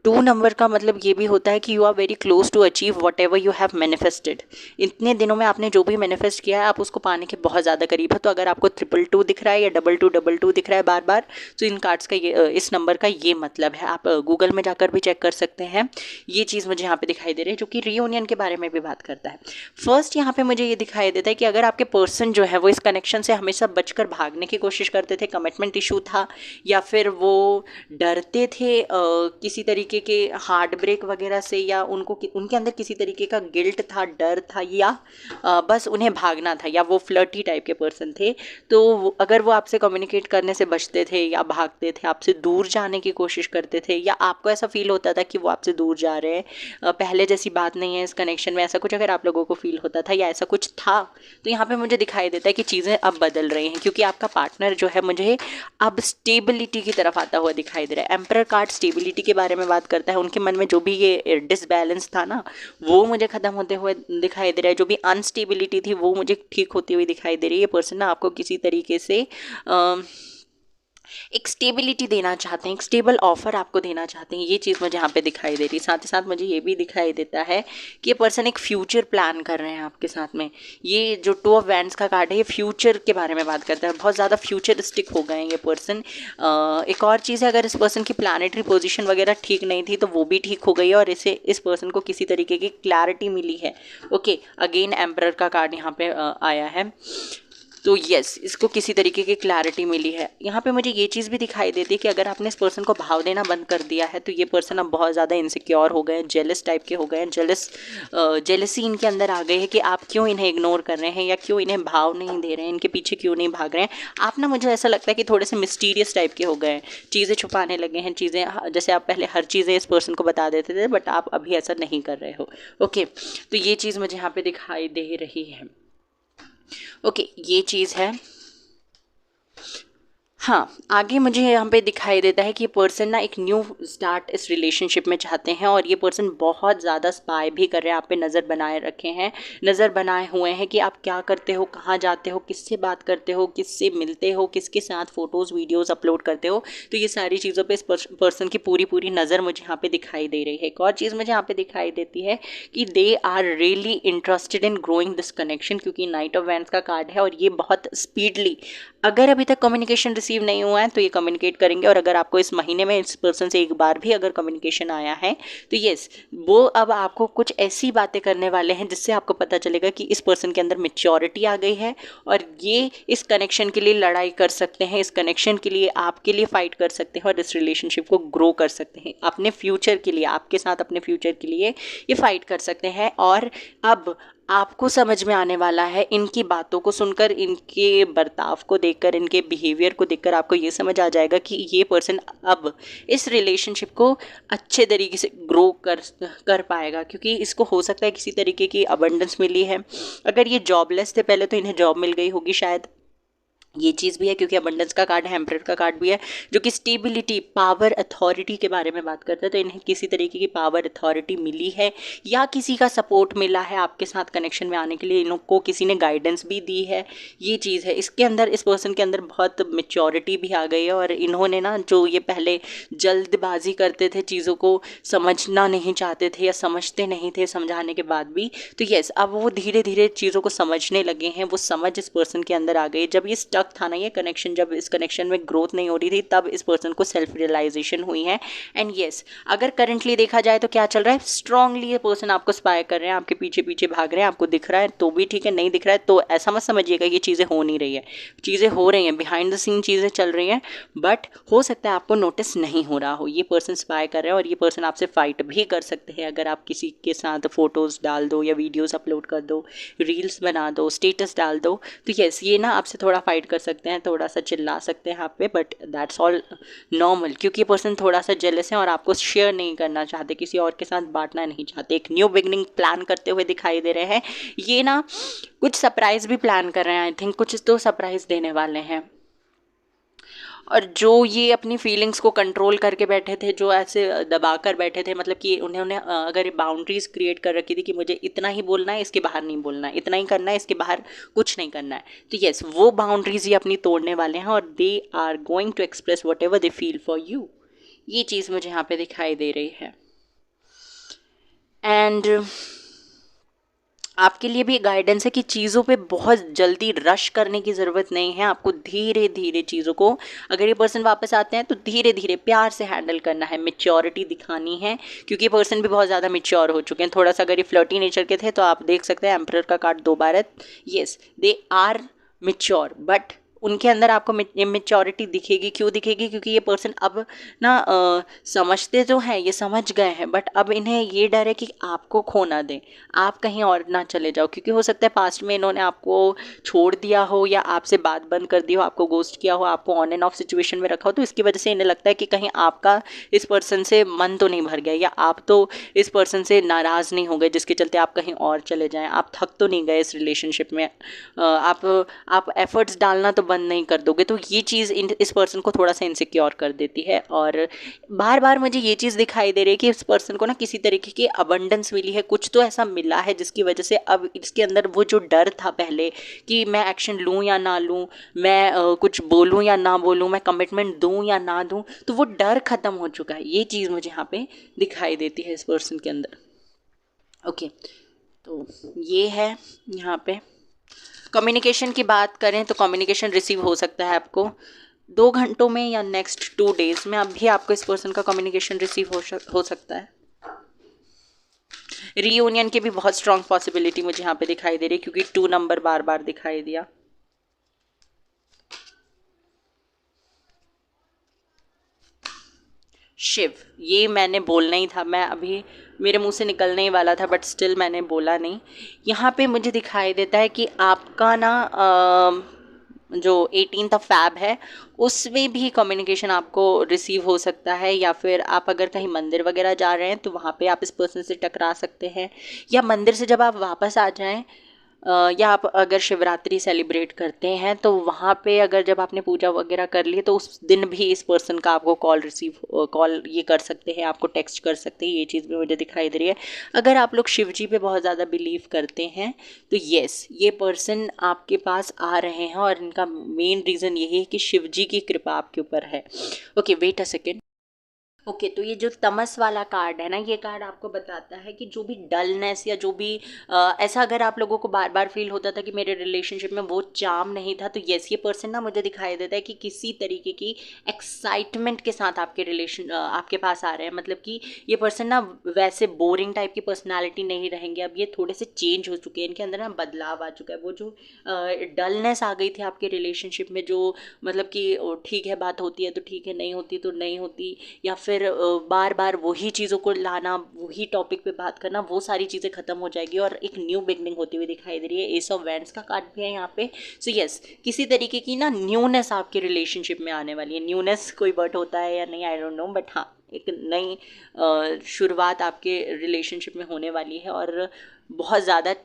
2 नंबर का मतलब ये भी होता है कि you are very close to achieve whatever you have manifested. इतने दिनों में आपने जो भी मैनिफेस्ट किया है आप उसको पाने के बहुत ज़्यादा करीब है। तो अगर आपको 222 दिख रहा है या 2222 दिख रहा है बार बार, तो इन कार्ड्स का ये, इस नंबर का ये मतलब है। आप गूगल में जाकर भी चेक कर सकते हैं। ये चीज़ मुझे यहाँ पे दिखाई दे रही है जो कि रीयूनियन के बारे में भी बात करता है। फर्स्ट यहाँ पे मुझे ये दिखाई देता है कि अगर आपके पर्सन जो है वो इस कनेक्शन से हमेशा बचकर भागने की कोशिश करते थे, कमिटमेंट इशू था, या फिर वो डरते थे किसी तरीके के हार्ट ब्रेक वगैरह से, या उनके अंदर किसी तरीके का गिल्ट था, डर था, या बस उन्हें भागना था, या वो फ्लर्टी टाइप के पर्सन थे, तो अगर वो आपसे कम्युनिकेट करने से बचते थे या भागते थे, आपसे दूर जाने की कोशिश करते थे, या आपको ऐसा फील होता था कि वो आपसे दूर जा रहे हैं, पहले जैसी बात नहीं है इस कनेक्शन में, ऐसा कुछ अगर आप लोगों को फील होता था या ऐसा कुछ था, तो यहाँ पे मुझे दिखाई देता है कि चीज़ें अब बदल रही हैं, क्योंकि आपका पार्टनर जो है मुझे अब स्टेबिलिटी की तरफ आता हुआ दिखाई दे रहा है। एम्परर कार्ड स्टेबिलिटी के बारे में बात करता है। उनके मन में जो भी ये डिसबैलेंस था ना, वो मुझे ख़त्म होते हुए दिखाई दे रहा है। जो भी अनस्टेबिलिटी थी वो मुझे ठीक होती हुई दिखाई दे रही है। ये पर्सन ना आपको किसी तरीके से एक स्टेबिलिटी देना चाहते हैं, एक स्टेबल ऑफर आपको देना चाहते हैं। ये चीज़ मुझे यहाँ पे दिखाई दे रही है। साथ ही साथ मुझे ये भी दिखाई देता है कि ये पर्सन एक फ्यूचर प्लान कर रहे हैं आपके साथ में। ये जो 2 ऑफ वैंड्स का कार्ड है, ये फ्यूचर के बारे में बात करता है। बहुत ज़्यादा फ्यूचरिस्टिक हो गए हैं ये पर्सन। एक और चीज़ है, अगर इस पर्सन की प्लानेटरी पोजिशन वगैरह ठीक नहीं थी तो वो भी ठीक हो गई है, और इस पर्सन को किसी तरीके की क्लैरिटी मिली है। ओके, अगेन एम्परर का कार्ड यहाँ पे आया है। तो यस, इसको किसी तरीके की क्लैरिटी मिली है। यहाँ पे मुझे ये चीज़ भी दिखाई देती है कि अगर आपने इस पर्सन को भाव देना बंद कर दिया है तो ये पर्सन अब बहुत ज़्यादा इनसिक्योर हो गए हैं, जेलस टाइप के हो गए हैं। जेलसी इनके अंदर आ गई है कि आप क्यों इन्हें इग्नोर कर रहे हैं, या क्यों इन्हें भाव नहीं दे रहे हैं, इनके पीछे क्यों नहीं भाग रहे हैं। आप ना, मुझे ऐसा लगता है कि थोड़े से मिस्टीरियस टाइप के हो गए हैं, चीज़ें छुपाने लगे हैं, चीज़ें जैसे आप पहले हर चीज़ें इस पर्सन को बता देते थे, बट आप अभी ऐसा नहीं कर रहे हो। ओके, तो ये चीज़ मुझे यहाँ पे दिखाई दे रही है। ओके, ये चीज़ है। हाँ, आगे मुझे यहाँ पे दिखाई देता है कि ये पर्सन ना एक न्यू स्टार्ट इस रिलेशनशिप में चाहते हैं, और ये पर्सन बहुत ज़्यादा स्पाई भी कर रहे हैं, आप पे नज़र बनाए रखे हैं, नज़र बनाए हुए हैं कि आप क्या करते हो, कहाँ जाते हो, किससे बात करते हो, किससे मिलते हो, किसके साथ फ़ोटोज़ वीडियोज़ अपलोड करते हो। तो ये सारी चीज़ों पे इस पर्सन की पूरी पूरी नज़र मुझे यहाँ पे दिखाई दे रही है। एक और चीज़ मुझे यहाँ पे दिखाई देती है कि they are really interested in growing this connection, क्योंकि नाइट ऑफ वैंड्स का कार्ड है और ये बहुत स्पीडली, अगर अभी तक कम्युनिकेशन रिसीव नहीं हुआ है तो ये कम्युनिकेट करेंगे, और अगर आपको इस महीने में इस पर्सन से एक बार भी अगर कम्युनिकेशन आया है तो यस, वो अब आपको कुछ ऐसी बातें करने वाले हैं जिससे आपको पता चलेगा कि इस पर्सन के अंदर मैच्योरिटी आ गई है, और ये इस कनेक्शन के लिए लड़ाई कर सकते हैं, इस कनेक्शन के लिए आपके लिए फाइट कर सकते हैं, और इस रिलेशनशिप को ग्रो कर सकते हैं अपने फ्यूचर के लिए, आपके साथ अपने फ्यूचर के लिए ये फाइट कर सकते हैं। और अब आपको समझ में आने वाला है, इनकी बातों को सुनकर, इनके बर्ताव को देखकर, इनके बिहेवियर को देखकर आपको ये समझ आ जाएगा कि ये पर्सन अब इस रिलेशनशिप को अच्छे तरीके से ग्रो कर पाएगा, क्योंकि इसको हो सकता है किसी तरीके की अबंडेंस मिली है। अगर ये जॉबलेस थे पहले तो इन्हें जॉब मिल गई होगी शायद, ये चीज़ भी है, क्योंकि अबंडेंस का कार्ड है, एम्परर का कार्ड भी है जो कि स्टेबिलिटी, पावर, अथॉरिटी के बारे में बात करता है। तो इन्हें किसी तरीके की पावर, अथॉरिटी मिली है, या किसी का सपोर्ट मिला है आपके साथ कनेक्शन में आने के लिए, इनको किसी ने गाइडेंस भी दी है, ये चीज़ है। इसके अंदर, इस पर्सन के अंदर बहुत मेच्योरिटी भी आ गई है, और इन्होंने ना, जो ये पहले जल्दबाजी करते थे, चीज़ों को समझना नहीं चाहते थे या समझते नहीं थे समझाने के बाद भी, तो यस, अब वो धीरे धीरे चीज़ों को समझने लगे हैं, वो समझ इस पर्सन के अंदर आ गई। जब ये स्टक था ना ये कनेक्शन, जब इस कनेक्शन में ग्रोथ नहीं हो रही थी, तब इस पर्सन को सेल्फ रियलाइजेशन हुई है। एंड यस, अगर करंटली देखा जाए तो क्या चल रहा है, स्ट्रांगली ये पर्सन आपको स्पाई कर रहे हैं, आपके पीछे पीछे भाग रहे हैं, आपको दिख रहा है तो भी ठीक है, नहीं दिख रहा है तो ऐसा मत समझिएगा ये चीज़ें हो नहीं रही है, चीज़ें हो रही हैं, बिहाइंड द सीन चीज़ें चल रही हैं, बट हो सकता है आपको नोटिस नहीं हो रहा हो। ये पर्सन स्पाई कर रहे हैं, और ये पर्सन आपसे फाइट भी कर सकते हैं अगर आप किसी के साथ फोटोज़ डाल दो या वीडियोज़ अपलोड कर दो, रील्स बना दो, स्टेटस डाल दो, तो यस, ये ना आपसे थोड़ा फाइट कर सकते हैं, थोड़ा सा चिल्ला सकते हैं आप पे, बट दैट्स ऑल नॉर्मल, क्योंकि ये पर्सन थोड़ा सा जेलस है और आपको शेयर नहीं करना चाहते, किसी और के साथ बांटना नहीं चाहते, एक न्यू बिगनिंग प्लान करते हुए दिखाई दे रहे हैं। ये ना कुछ सरप्राइज भी प्लान कर रहे हैं, आई थिंक कुछ तो सरप्राइज देने वाले हैं। और जो ये अपनी फीलिंग्स को कंट्रोल करके बैठे थे, जो ऐसे दबा कर बैठे थे, मतलब कि उन्होंने अगर बाउंड्रीज क्रिएट कर रखी थी कि मुझे इतना ही बोलना है, इसके बाहर नहीं बोलना है, इतना ही करना है, इसके बाहर कुछ नहीं करना है, तो यस, वो बाउंड्रीज ये अपनी तोड़ने वाले हैं, और they are going to express whatever they feel for you. ये चीज़ मुझे यहाँ पे दिखाई दे रही है। एंड आपके लिए भी गाइडेंस है कि चीज़ों पे बहुत जल्दी रश करने की ज़रूरत नहीं है, आपको धीरे धीरे चीज़ों को, अगर ये पर्सन वापस आते हैं तो धीरे धीरे प्यार से हैंडल करना है, मैच्योरिटी दिखानी है, क्योंकि ये पर्सन भी बहुत ज़्यादा मैच्योर हो चुके हैं। थोड़ा सा अगर ये फ्लर्टी नेचर के थे तो आप देख सकते हैं एम्परर का कार्ड 2 बार है, yes, they are mature, but उनके अंदर आपको मेच्योरिटी दिखेगी। क्यों दिखेगी? क्योंकि ये पर्सन अब ना समझते तो हैं, ये समझ गए हैं, बट अब इन्हें ये डर है कि आपको खो ना दें, आप कहीं और ना चले जाओ, क्योंकि हो सकता है पास्ट में इन्होंने आपको छोड़ दिया हो या आपसे बात बंद कर दी हो, आपको गोस्ट किया हो, आपको ऑन एंड ऑफ सिचुएशन में रखा हो, तो इसकी वजह से इन्हें लगता है कि कहीं आपका इस पर्सन से मन तो नहीं भर गया, या आप तो इस पर्सन से नाराज़ नहीं हो गए जिसके चलते आप कहीं और चले जाएं, आप थक तो नहीं गए इस रिलेशनशिप में, आप एफर्ट्स डालना तो बंद नहीं कर दोगे। तो ये चीज़ इस पर्सन को थोड़ा सा इनसिक्योर कर देती है, और बार बार मुझे ये चीज़ दिखाई दे रही है कि इस पर्सन को ना किसी तरीके की अबंडेंस मिली है, कुछ तो ऐसा मिला है जिसकी वजह से अब इसके अंदर वो जो डर था पहले कि मैं एक्शन लूँ या ना लूँ, मैं कुछ बोलूँ या ना बोलूँ, मैं कमिटमेंट दूँ या ना दूँ, तो वो डर ख़त्म हो चुका है। ये चीज़ मुझे यहाँ पे दिखाई देती है इस पर्सन के अंदर। ओके, तो ये है यहाँ पे। कम्युनिकेशन की बात करें तो कम्युनिकेशन रिसीव हो सकता है आपको 2 घंटों में या नेक्स्ट 2 डेज में, अभी आपको इस पर्सन का कम्युनिकेशन रिसीव हो सकता है। रीयूनियन की भी बहुत स्ट्रांग पॉसिबिलिटी मुझे यहाँ पे दिखाई दे रही है, क्योंकि 2 नंबर बार बार दिखाई दिया। शिव, ये मैंने बोलना ही था, मैं अभी मेरे मुंह से निकलने ही वाला था, बट स्टिल मैंने बोला नहीं। यहाँ पे मुझे दिखाई देता है कि आपका ना जो 18 फैब है उसमें भी कम्युनिकेशन आपको रिसीव हो सकता है, या फिर आप अगर कहीं मंदिर वगैरह जा रहे हैं तो वहाँ पे आप इस पर्सन से टकरा सकते हैं, या मंदिर से जब आप वापस आ जाएं या आप अगर शिवरात्रि सेलिब्रेट करते हैं तो वहाँ पे अगर जब आपने पूजा वगैरह कर ली तो उस दिन भी इस पर्सन का आपको कॉल ये कर सकते हैं, आपको टेक्स्ट कर सकते हैं। ये चीज़ भी मुझे दिखाई दे रही है। अगर आप लोग शिव जी पे बहुत ज़्यादा बिलीव करते हैं तो येस, ये पर्सन आपके पास आ रहे हैं और इनका मेन रीज़न यही है कि शिव जी की कृपा आपके ऊपर है। Okay, wait a second. Okay, तो ये जो तमस वाला कार्ड है ना, ये कार्ड आपको बताता है कि जो भी डलनेस या जो भी ऐसा अगर आप लोगों को बार बार फील होता था कि मेरे रिलेशनशिप में वो चार्म नहीं था, तो यस, ये पर्सन ना मुझे दिखाई देता है कि किसी तरीके की एक्साइटमेंट के साथ आपके आपके पास आ रहे हैं। मतलब कि ये पर्सन ना वैसे बोरिंग टाइप की पर्सनैलिटी नहीं रहेंगे, अब ये थोड़े से चेंज हो चुके हैं, इनके अंदर ना बदलाव आ चुका है। वो जो डलनेस आ गई थी आपके रिलेशनशिप में, जो मतलब कि ठीक है बात होती है तो ठीक है, नहीं होती तो नहीं होती, या फिर बार बार वही चीज़ों को लाना, वही टॉपिक पे बात करना, वो सारी चीज़ें ख़त्म हो जाएगी और एक न्यू बिगनिंग होती हुई दिखाई दे रही है। एस ऑफ वैंड्स का कार्ड भी है यहाँ पे। सो यस, किसी तरीके की ना न्यूनेस आपके रिलेशनशिप में आने वाली है। न्यूनेस कोई वर्ड होता है या नहीं, आई डोंट नो, बट हाँ, एक नई शुरुआत आपके रिलेशनशिप में होने वाली है और बहुत ज़्यादा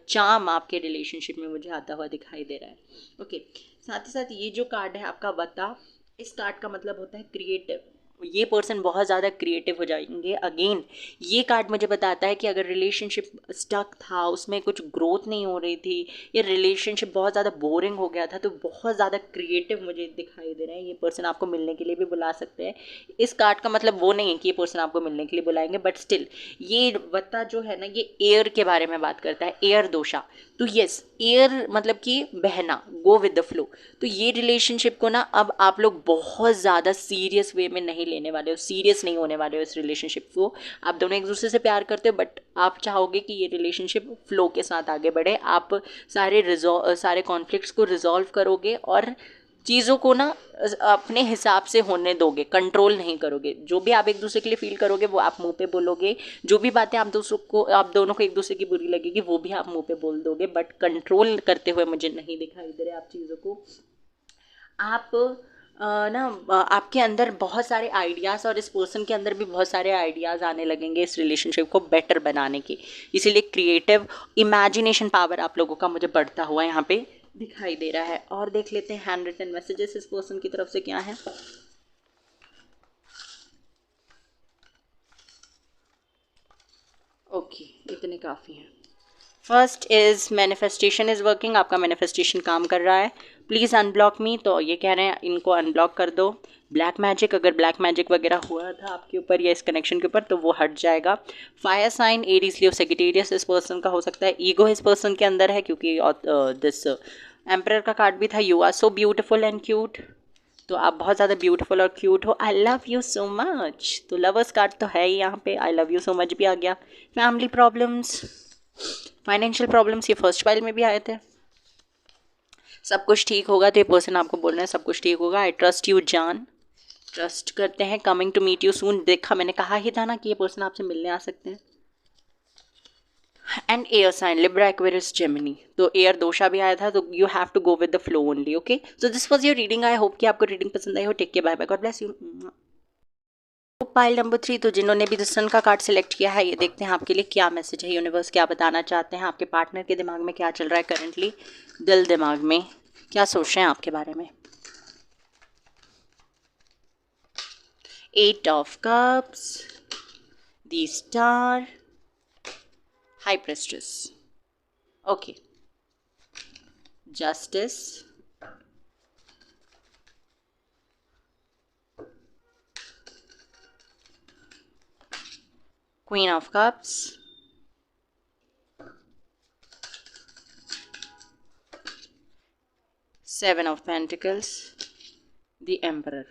चार्म आपके रिलेशनशिप में मुझे आता हुआ दिखाई दे रहा है। ओके, साथ ही साथ ये जो कार्ड है आपका वता, इस कार्ड का मतलब होता है क्रिएटिव। ये पर्सन बहुत ज़्यादा क्रिएटिव हो जाएंगे। अगेन, ये कार्ड मुझे बताता है कि अगर रिलेशनशिप स्टक था, उसमें कुछ ग्रोथ नहीं हो रही थी, या रिलेशनशिप बहुत ज़्यादा बोरिंग हो गया था, तो बहुत ज़्यादा क्रिएटिव मुझे दिखाई दे रहा है। ये पर्सन आपको मिलने के लिए भी बुला सकते हैं। इस कार्ड का मतलब वो नहीं है कि ये पर्सन आपको मिलने के लिए बुलाएंगे, बट स्टिल ये वत्ता जो है ना, ये एयर के बारे में बात करता है, एयर दोषा। तो यस, एयर मतलब कि बहना, गो विद द फ्लो। तो ये रिलेशनशिप को ना अब आप लोग बहुत ज़्यादा सीरियस वे में नहीं लेने वाले हो, सीरियस नहीं होने वाले हो इस रिलेशनशिप को। आप दोनों एक दूसरे से प्यार करते हो, बट आप चाहोगे कि ये रिलेशनशिप फ्लो के साथ आगे बढ़े। आप सारे कॉन्फ्लिक्ट्स को रिजॉल्व करोगे और चीज़ों को ना अपने हिसाब से होने दोगे, कंट्रोल नहीं करोगे। जो भी आप एक दूसरे के लिए फील करोगे वो आप मुंह पे बोलोगे, जो भी बातें आप दोनों को एक दूसरे की बुरी लगेगी वो भी आप मुंह पे बोल दोगे, बट कंट्रोल करते हुए मुझे नहीं दिखाई दे रहे आप चीज़ों को। आप आपके अंदर बहुत सारे आइडियाज़ और इस पर्सन के अंदर भी बहुत सारे आइडियाज़ आने लगेंगे इस रिलेशनशिप को बेटर बनाने की। इसीलिए क्रिएटिव इमेजिनेशन पावर आप लोगों का मुझे बढ़ता हुआ यहाँ पे दिखाई दे रहा है। और देख लेते हैं हैंड रिटन मैसेजेस इस पर्सन की तरफ से क्या है। ओके, इतने काफ़ी हैं। First is manifestation is working. आपका मैनिफेस्टेशन काम कर रहा है। प्लीज़ अनब्लॉक मी, तो ये कह रहे हैं इनको अनब्लॉक कर दो। ब्लैक मैजिक, अगर ब्लैक मैजिक वगैरह हुआ था आपके ऊपर या इस कनेक्शन के ऊपर तो वो हट जाएगा। Fire sign Aries Leo Sagittarius इस पर्सन का हो सकता है। ईगो इस पर्सन के अंदर है क्योंकि दिस एम्परर का कार्ड भी था। You are so beautiful and cute, तो आप बहुत ज़्यादा ब्यूटीफुल और क्यूट हो। I love you so much, तो लवर्स कार्ड तो है ही यहाँ पे। I love you so much भी आ गया। फैमिली प्रॉब्लम्स, फाइनेंशियल प्रॉब्लम्स, ये फर्स्ट फाइल में भी आए थे। सब कुछ ठीक होगा, तो ये पर्सन आपको बोल रहे हैं सब कुछ ठीक होगा। आई ट्रस्ट यू जान, ट्रस्ट करते हैं। Coming to meet you soon, देखा मैंने कहा ही था ना कि ये पर्सन आपसे मिलने आ सकते हैं। And air sign Libra Aquarius Gemini, तो एयर दोषा भी आया था, तो you have to go with the flow only. Okay, so this was your reading. I hope कि आपको रीडिंग पसंद आई हो। Take care, bye bye, God bless you. Pile number 3, तो जिन्होंने भी सन का कार्ड सिलेक्ट किया है, ये देखते हैं आपके लिए क्या मैसेज है। यूनिवर्स क्या बताना चाहते हैं, आपके पार्टनर के दिमाग में क्या चल रहा है करंटली, दिल दिमाग में क्या सोच रहे हैं आपके बारे में। 8 of cups, the star, high priestess, okay, justice, queen of cups, seven of pentacles, the emperor.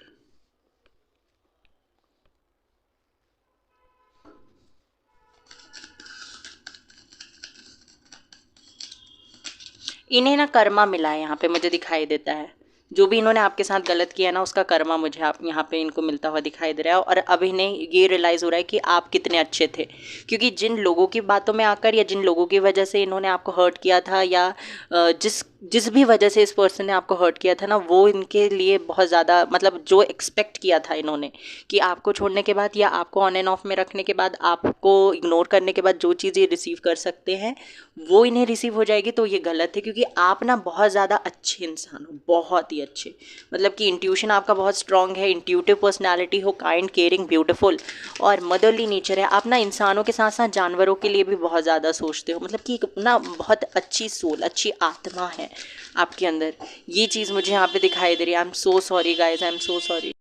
इन्हें ना कर्मा मिला है यहाँ पे मुझे दिखाई देता है। जो भी इन्होंने आपके साथ गलत किया ना उसका कर्मा मुझे आप यहाँ पे इनको मिलता हुआ दिखाई दे रहा है। और अब इन्हें ये रियलाइज़ हो रहा है कि आप कितने अच्छे थे, क्योंकि जिन लोगों की बातों में आकर या जिन लोगों की वजह से इन्होंने आपको हर्ट किया था, या जिस जिस भी वजह से इस पर्सन ने आपको हर्ट किया था ना, वो इनके लिए बहुत ज़्यादा, मतलब जो एक्सपेक्ट किया था इन्होंने कि आपको छोड़ने के बाद या आपको ऑन एंड ऑफ में रखने के बाद, आपको इग्नोर करने के बाद जो चीज़ ये रिसीव कर सकते हैं वो इन्हें रिसीव हो जाएगी, तो ये गलत है। क्योंकि आप ना बहुत ज़्यादा अच्छे इंसान हो, बहुत ही अच्छे, मतलब कि इंट्यूशन आपका बहुत स्ट्रांग है, इंट्यूटिव पर्सनालिटी हो, काइंड, केयरिंग, ब्यूटीफुल और मदरली नेचर है। आप ना इंसानों के साथ साथ जानवरों के लिए भी बहुत ज़्यादा सोचते हो, मतलब कि ना बहुत अच्छी सोल, अच्छी आत्मा है आपके अंदर। ये चीज़ मुझे यहाँ पे दिखाई दे रही है। आई am so sorry guys, I am so sorry.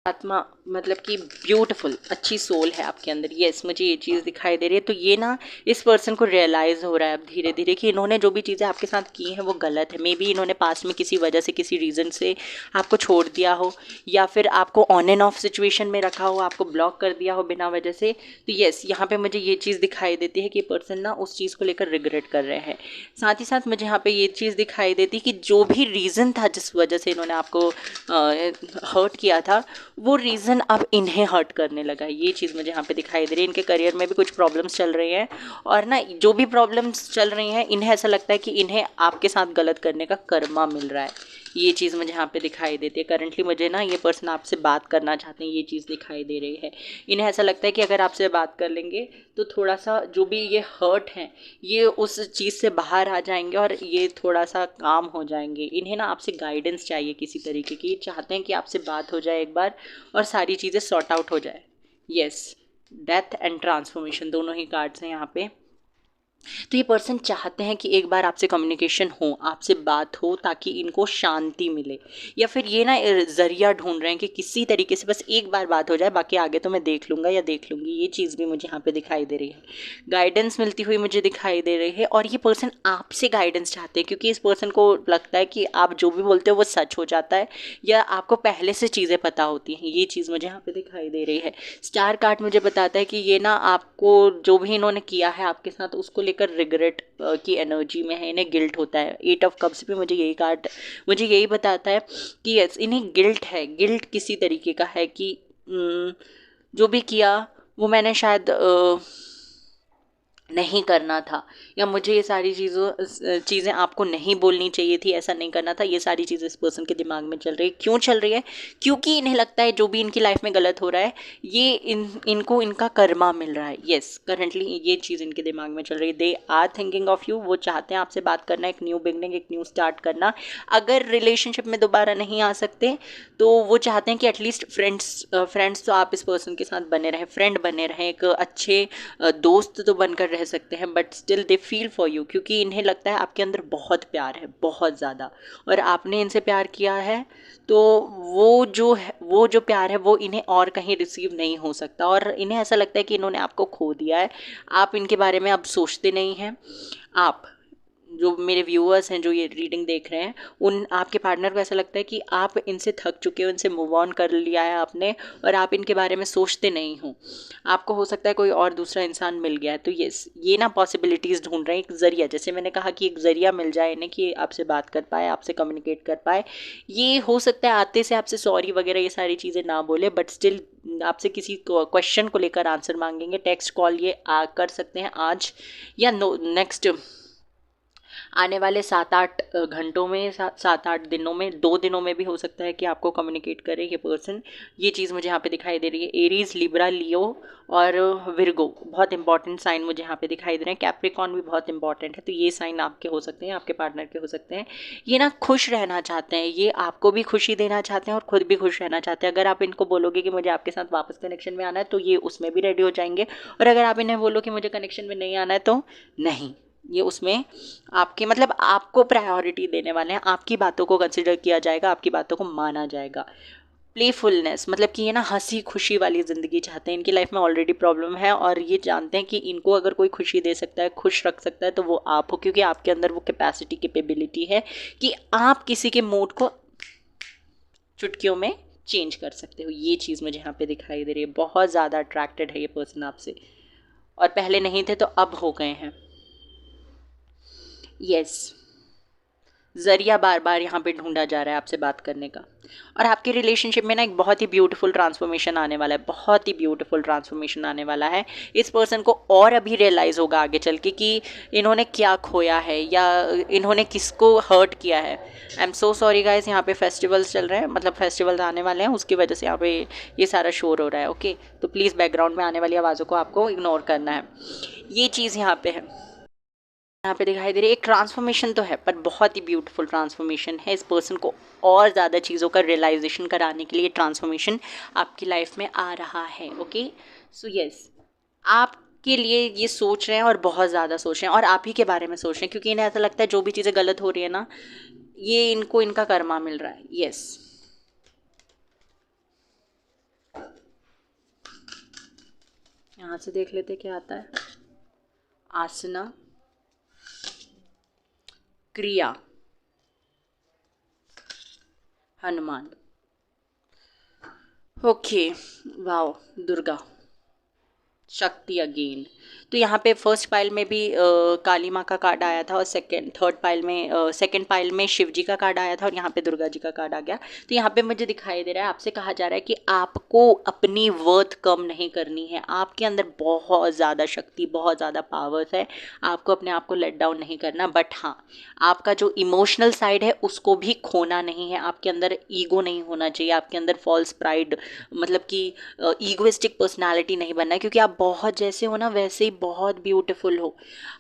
आत्मा मतलब कि ब्यूटीफुल, अच्छी सोल है आपके अंदर। यस, मुझे ये चीज़ दिखाई दे रही है। तो ये ना इस पर्सन को रियलाइज़ हो रहा है अब धीरे धीरे कि इन्होंने जो भी चीज़ें आपके साथ की हैं वो गलत है। मे बी इन्होंने पास्ट में किसी वजह से, किसी रीज़न से आपको छोड़ दिया हो, या फिर आपको ऑन एंड ऑफ सिचुएशन में रखा हो, आपको ब्लॉक कर दिया हो बिना वजह से। तो यस, यहाँ पर मुझे ये चीज़ दिखाई देती है कि पर्सन ना उस चीज़ को लेकर रिग्रेट कर रहे हैं। साथ ही साथ मुझे यहाँ पर ये चीज़ दिखाई देती है कि जो भी रीज़न था जिस वजह से इन्होंने आपको हर्ट किया था, वो रीज़न अब इन्हें हर्ट करने लगा। ये चीज़ मुझे यहाँ पे दिखाई दे रही है। इनके करियर में भी कुछ प्रॉब्लम्स चल रही हैं, और ना जो भी प्रॉब्लम्स चल रही हैं इन्हें ऐसा लगता है कि इन्हें आपके साथ गलत करने का कर्मा मिल रहा है। ये चीज़ मुझे यहाँ पे दिखाई देती है। करंटली मुझे ना ये पर्सन आपसे बात करना चाहते हैं, ये चीज़ दिखाई दे रही है। इन्हें ऐसा लगता है कि अगर आपसे बात कर लेंगे तो थोड़ा सा जो भी ये हर्ट हैं ये उस चीज़ से बाहर आ जाएंगे और ये थोड़ा सा काम हो जाएंगे। इन्हें ना आपसे गाइडेंस चाहिए किसी तरीके की, चाहते हैं कि आपसे बात हो जाए एक बार और सारी चीज़ें सॉर्ट आउट हो जाए। यस, डेथ एंड ट्रांसफॉर्मेशन दोनों ही कार्ड्स हैं यहाँ पे। तो ये पर्सन चाहते हैं कि एक बार आपसे कम्युनिकेशन हो, आपसे बात हो, ताकि इनको शांति मिले, या फिर ये ना ज़रिया ढूंढ रहे हैं कि किसी तरीके से बस एक बार बात हो जाए, बाकी आगे तो मैं देख लूँगा या देख लूँगी। ये चीज़ भी मुझे यहाँ पे दिखाई दे रही है। गाइडेंस मिलती हुई मुझे दिखाई दे रही है, और ये पर्सन आपसे गाइडेंस चाहते हैं, क्योंकि इस पर्सन को लगता है कि आप जो भी बोलते हो वो सच हो जाता है, या आपको पहले से चीज़ें पता होती हैं। ये चीज़ मुझे यहाँ पे दिखाई दे रही है। स्टार कार्ड मुझे बताता है कि ये ना आपको जो भी इन्होंने किया है आपके साथ उसको लेकर रिग्रेट की एनर्जी में है, इन्हें गिल्ट होता है। 8 ऑफ कप्स भी मुझे यही कार्ड मुझे यही बताता है कि यस, इन्हें गिल्ट है। गिल्ट किसी तरीके का है कि जो भी किया वो मैंने शायद नहीं करना था, या मुझे ये सारी चीज़ें आपको नहीं बोलनी चाहिए थी, ऐसा नहीं करना था। ये सारी चीज़ें इस पर्सन के दिमाग में चल रही है। क्यों चल रही है? क्योंकि इन्हें लगता है जो भी इनकी लाइफ में गलत हो रहा है ये इनको इनका कर्मा मिल रहा है। येस, करंटली ये चीज़ इनके दिमाग में चल रही है। They are thinking of you. वो चाहते हैं आपसे बात करना, एक न्यू बिगनिंग, एक न्यू स्टार्ट करना। अगर रिलेशनशिप में दोबारा नहीं आ सकते तो वो चाहते हैं कि एटलीस्ट फ्रेंड्स तो आप इस पर्सन के साथ बने रहें, फ्रेंड बने रहें, एक अच्छे दोस्त तो बनकर रह सकते हैं, but still they feel for you, क्योंकि इन्हें लगता है आपके अंदर बहुत प्यार है, बहुत ज़्यादा, और आपने इनसे प्यार किया है। तो वो जो प्यार है वो इन्हें और कहीं रिसीव नहीं हो सकता, और इन्हें ऐसा लगता है कि इन्होंने आपको खो दिया है। आप इनके बारे में अब सोचते नहीं हैं। आप जो मेरे व्यूअर्स हैं जो ये रीडिंग देख रहे हैं, उन आपके पार्टनर को ऐसा लगता है कि आप इनसे थक चुके हो, इनसे मूव ऑन कर लिया है आपने, और आप इनके बारे में सोचते नहीं हो। आपको हो सकता है कोई और दूसरा इंसान मिल गया है। तो ये ना पॉसिबिलिटीज़ ढूंढ रहे हैं, एक ज़रिया, जैसे मैंने कहा कि एक ज़रिया मिल जाए इन्हें कि आपसे बात कर पाए, आपसे कम्युनिकेट कर पाए। ये हो सकता है आते से आपसे सॉरी वगैरह ये सारी चीज़ें ना बोले, बट स्टिल आपसे किसी क्वेश्चन को लेकर आंसर मांगेंगे। टेक्स्ट कॉल ये कर सकते हैं आज या नेक्स्ट आने वाले 7-8 घंटों में, 7-8 दिनों में, 2 दिनों में भी हो सकता है कि आपको कम्युनिकेट करे ये पर्सन। ये चीज़ मुझे यहाँ पे दिखाई दे रही है। एरीज, लिब्रा, लियो और विर्गो बहुत इंपॉर्टेंट साइन मुझे यहाँ पे दिखाई दे रहे हैं। कैप्रिकॉन भी बहुत इंपॉर्टेंट है। तो ये साइन आपके हो सकते हैं, आपके पार्टनर के हो सकते हैं। ये ना खुश रहना चाहते हैं, ये आपको भी खुशी देना चाहते हैं और खुद भी खुश रहना चाहते हैं। अगर आप इनको बोलोगे कि मुझे आपके साथ वापस कनेक्शन में आना है तो ये उसमें भी रेडी हो जाएंगे, और अगर आप इन्हें बोलो कि मुझे कनेक्शन में नहीं आना है तो नहीं, ये उसमें आपके मतलब आपको प्रायोरिटी देने वाले हैं। आपकी बातों को कंसिडर किया जाएगा, आपकी बातों को माना जाएगा। प्लेफुलनेस मतलब कि ये ना हंसी खुशी वाली ज़िंदगी चाहते हैं। इनकी लाइफ में ऑलरेडी प्रॉब्लम है और ये जानते हैं कि इनको अगर कोई खुशी दे सकता है, खुश रख सकता है तो वो आप हो, क्योंकि आपके अंदर वो कैपेसिटी, कैपेबिलिटी है कि आप किसी के मूड को चुटकियों में चेंज कर सकते हो। ये चीज़ मुझे यहाँ पे दिखाई दे रही है। बहुत ज़्यादा अट्रैक्टेड है ये पर्सन आपसे, और पहले नहीं थे तो अब हो गए हैं। यस, ज़रिया बार बार यहाँ पे ढूंढा जा रहा है आपसे बात करने का। और आपके रिलेशनशिप में ना एक बहुत ही ब्यूटीफुल ट्रांसफॉर्मेशन आने वाला है, बहुत ही ब्यूटीफुल ट्रांसफॉर्मेशन आने वाला है। इस पर्सन को और अभी रियलाइज़ होगा आगे चल के कि इन्होंने क्या खोया है या इन्होंने किसको हर्ट किया है। आई एम सो सॉरी गाइस, यहाँ पे फेस्टिवल्स चल रहे हैं, मतलब फेस्टिवल्स आने वाले हैं, उसकी वजह से यहाँ पे ये सारा शोर हो रहा है। ओके, तो प्लीज़ बैकग्राउंड में आने वाली आवाज़ों को आपको इग्नोर करना है। ये चीज़ यहाँ पे है, यहाँ पे दिखाई दे रही है। एक ट्रांसफॉर्मेशन तो है, पर बहुत ही ब्यूटीफुल ट्रांसफॉर्मेशन है। इस पर्सन को और ज़्यादा चीज़ों का रियलाइजेशन कराने के लिए ट्रांसफॉर्मेशन आपकी लाइफ में आ रहा है। ओके, सो यस, आपके लिए ये सोच रहे हैं और बहुत ज़्यादा सोच रहे हैं और आप ही के बारे में सोच रहे हैं, क्योंकि इन्हें ऐसा लगता है जो भी चीज़ें गलत हो रही है ना, ये इनको इनका कर्मा मिल रहा है। यस, यहाँ से देख लेते क्या आता है। आसना, क्रिया, हनुमान। ओके, वाओ, दुर्गा, शक्ति अगेन। तो यहाँ पे फर्स्ट पाइल में भी काली माँ का कार्ड आया था और थर्ड पाइल में सेकंड पाइल में शिव जी का कार्ड आया था और यहाँ पे दुर्गा जी का कार्ड आ गया। तो यहाँ पे मुझे दिखाई दे रहा है, आपसे कहा जा रहा है कि आपको अपनी वर्थ कम नहीं करनी है। आपके अंदर बहुत ज़्यादा शक्ति, बहुत ज़्यादा पावर्स है, आपको अपने आप को लेट डाउन नहीं करना। बट हाँ, आपका जो इमोशनल साइड है उसको भी खोना नहीं है। आपके अंदर ईगो नहीं होना चाहिए, आपके अंदर फॉल्स प्राइड, मतलब कि ईगोइस्टिक पर्सनालिटी नहीं बनना है, क्योंकि आप बहुत जैसे हो ना वैसे ही बहुत ब्यूटीफुल हो।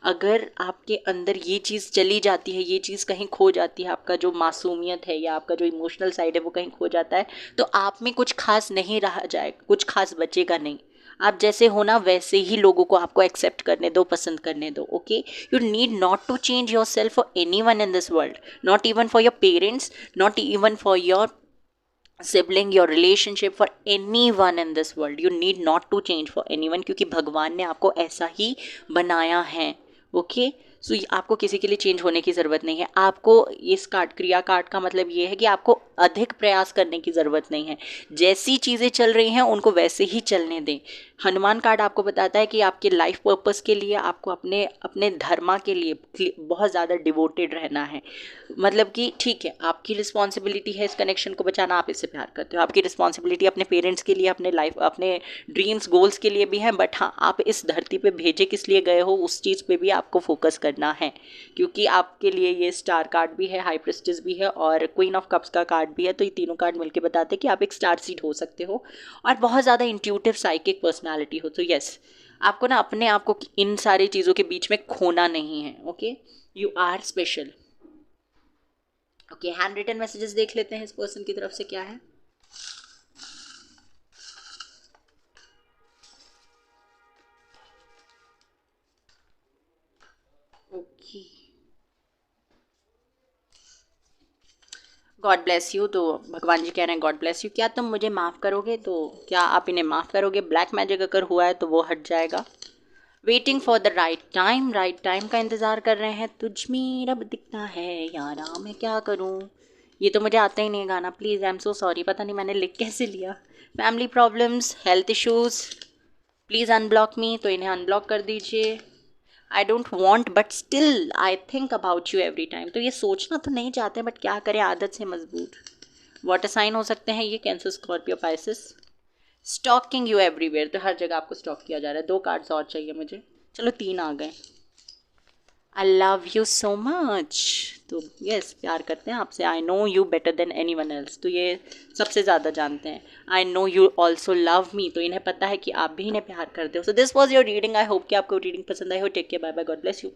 अगर आपके अंदर ये चीज़ चली जाती है, ये चीज़ कहीं खो जाती है, आपका जो मासूमियत है या आपका जो इमोशनल साइड है वो कहीं खो जाता है, तो आप में कुछ खास नहीं रह जाए, कुछ खास बचेगा नहीं। आप जैसे हो ना वैसे ही लोगों को आपको एक्सेप्ट करने दो, पसंद करने दो। Okay, you need not to change yourself for anyone in this world, not even for your parents, not even for your sibling, your relationship, for anyone in this world. You need not to change for anyone, क्योंकि भगवान ने आपको ऐसा ही बनाया है। Okay, सो आपको किसी के लिए चेंज होने की ज़रूरत नहीं है। आपको इस कार्ड, क्रिया कार्ड का मतलब ये है कि आपको अधिक प्रयास करने की ज़रूरत नहीं है। जैसी चीज़ें चल रही हैं उनको वैसे ही चलने दें। हनुमान कार्ड आपको बताता है कि आपके लाइफ पर्पस के लिए आपको अपने अपने धर्मा के लिए बहुत ज़्यादा डिवोटेड रहना है। मतलब कि ठीक है, आपकी रिस्पॉन्सिबिलिटी है इस कनेक्शन को बचाना, आप इससे प्यार करते हो, आपकी रिस्पॉन्सिबिलिटी अपने पेरेंट्स के लिए, अपने लाइफ, अपने ड्रीम्स, गोल्स के लिए भी है। बट हाँ, आप इस धरती पे भेजे किस लिए गए हो उस चीज़ पे भी आपको फोकस करना है, क्योंकि आपके लिए ये स्टार कार्ड भी है, हाई प्रेस्टिस भी है और क्वीन ऑफ कप्स का कार्ड भी है। तो ये तीनों कार्ड मिलकर बताते हैं कि आप एक स्टार सीड हो सकते हो और बहुत ज़्यादा इंट्यूटिव साइकिक पर्सनैलिटी हो। तो यस, आपको ना अपने आप को इन सारी चीज़ों के बीच में खोना नहीं है। Okay, you are special. Okay, handwritten messages देख लेते हैं इस पर्सन की तरफ से क्या है। Okay, God bless you. तो भगवान जी कह रहे हैं गॉड ब्लेस यू। क्या तुम मुझे माफ़ करोगे? तो क्या आप इन्हें माफ़ करोगे? ब्लैक मैजिक अगर हुआ है तो वो हट जाएगा। Waiting for the right time, right time का इंतज़ार कर रहे हैं। तुझ में रब दिखता है यारा, मैं क्या करूँ। ये तो मुझे आता ही नहीं है गाना, please, I am so sorry, पता नहीं मैंने लिख कैसे लिया। Family problems, health issues, please unblock me. तो इन्हें अनब्लॉक कर दीजिए। I don't want but still I think about you every time. तो ये सोचना तो नहीं चाहते बट क्या करें, आदत से मजबूर। वाटर साइन हो सकते हैं ये, Cancer, Scorpio, Pisces. Stalking you everywhere, तो हर जगह आपको स्टॉक किया जा रहा है। 2 कार्ड्स और चाहिए मुझे, चलो 3 आ गए। आई लव यू सो मच। तो यस, प्यार करते हैं आपसे। I know you better than any one else, तो ये सबसे ज़्यादा जानते हैं। I know you also love me, तो इन्हें पता है कि आप भी इन्हें प्यार करते हो। So this was your reading. I hope कि आपको रीडिंग पसंद आई हो। Take care, bye bye, God bless you.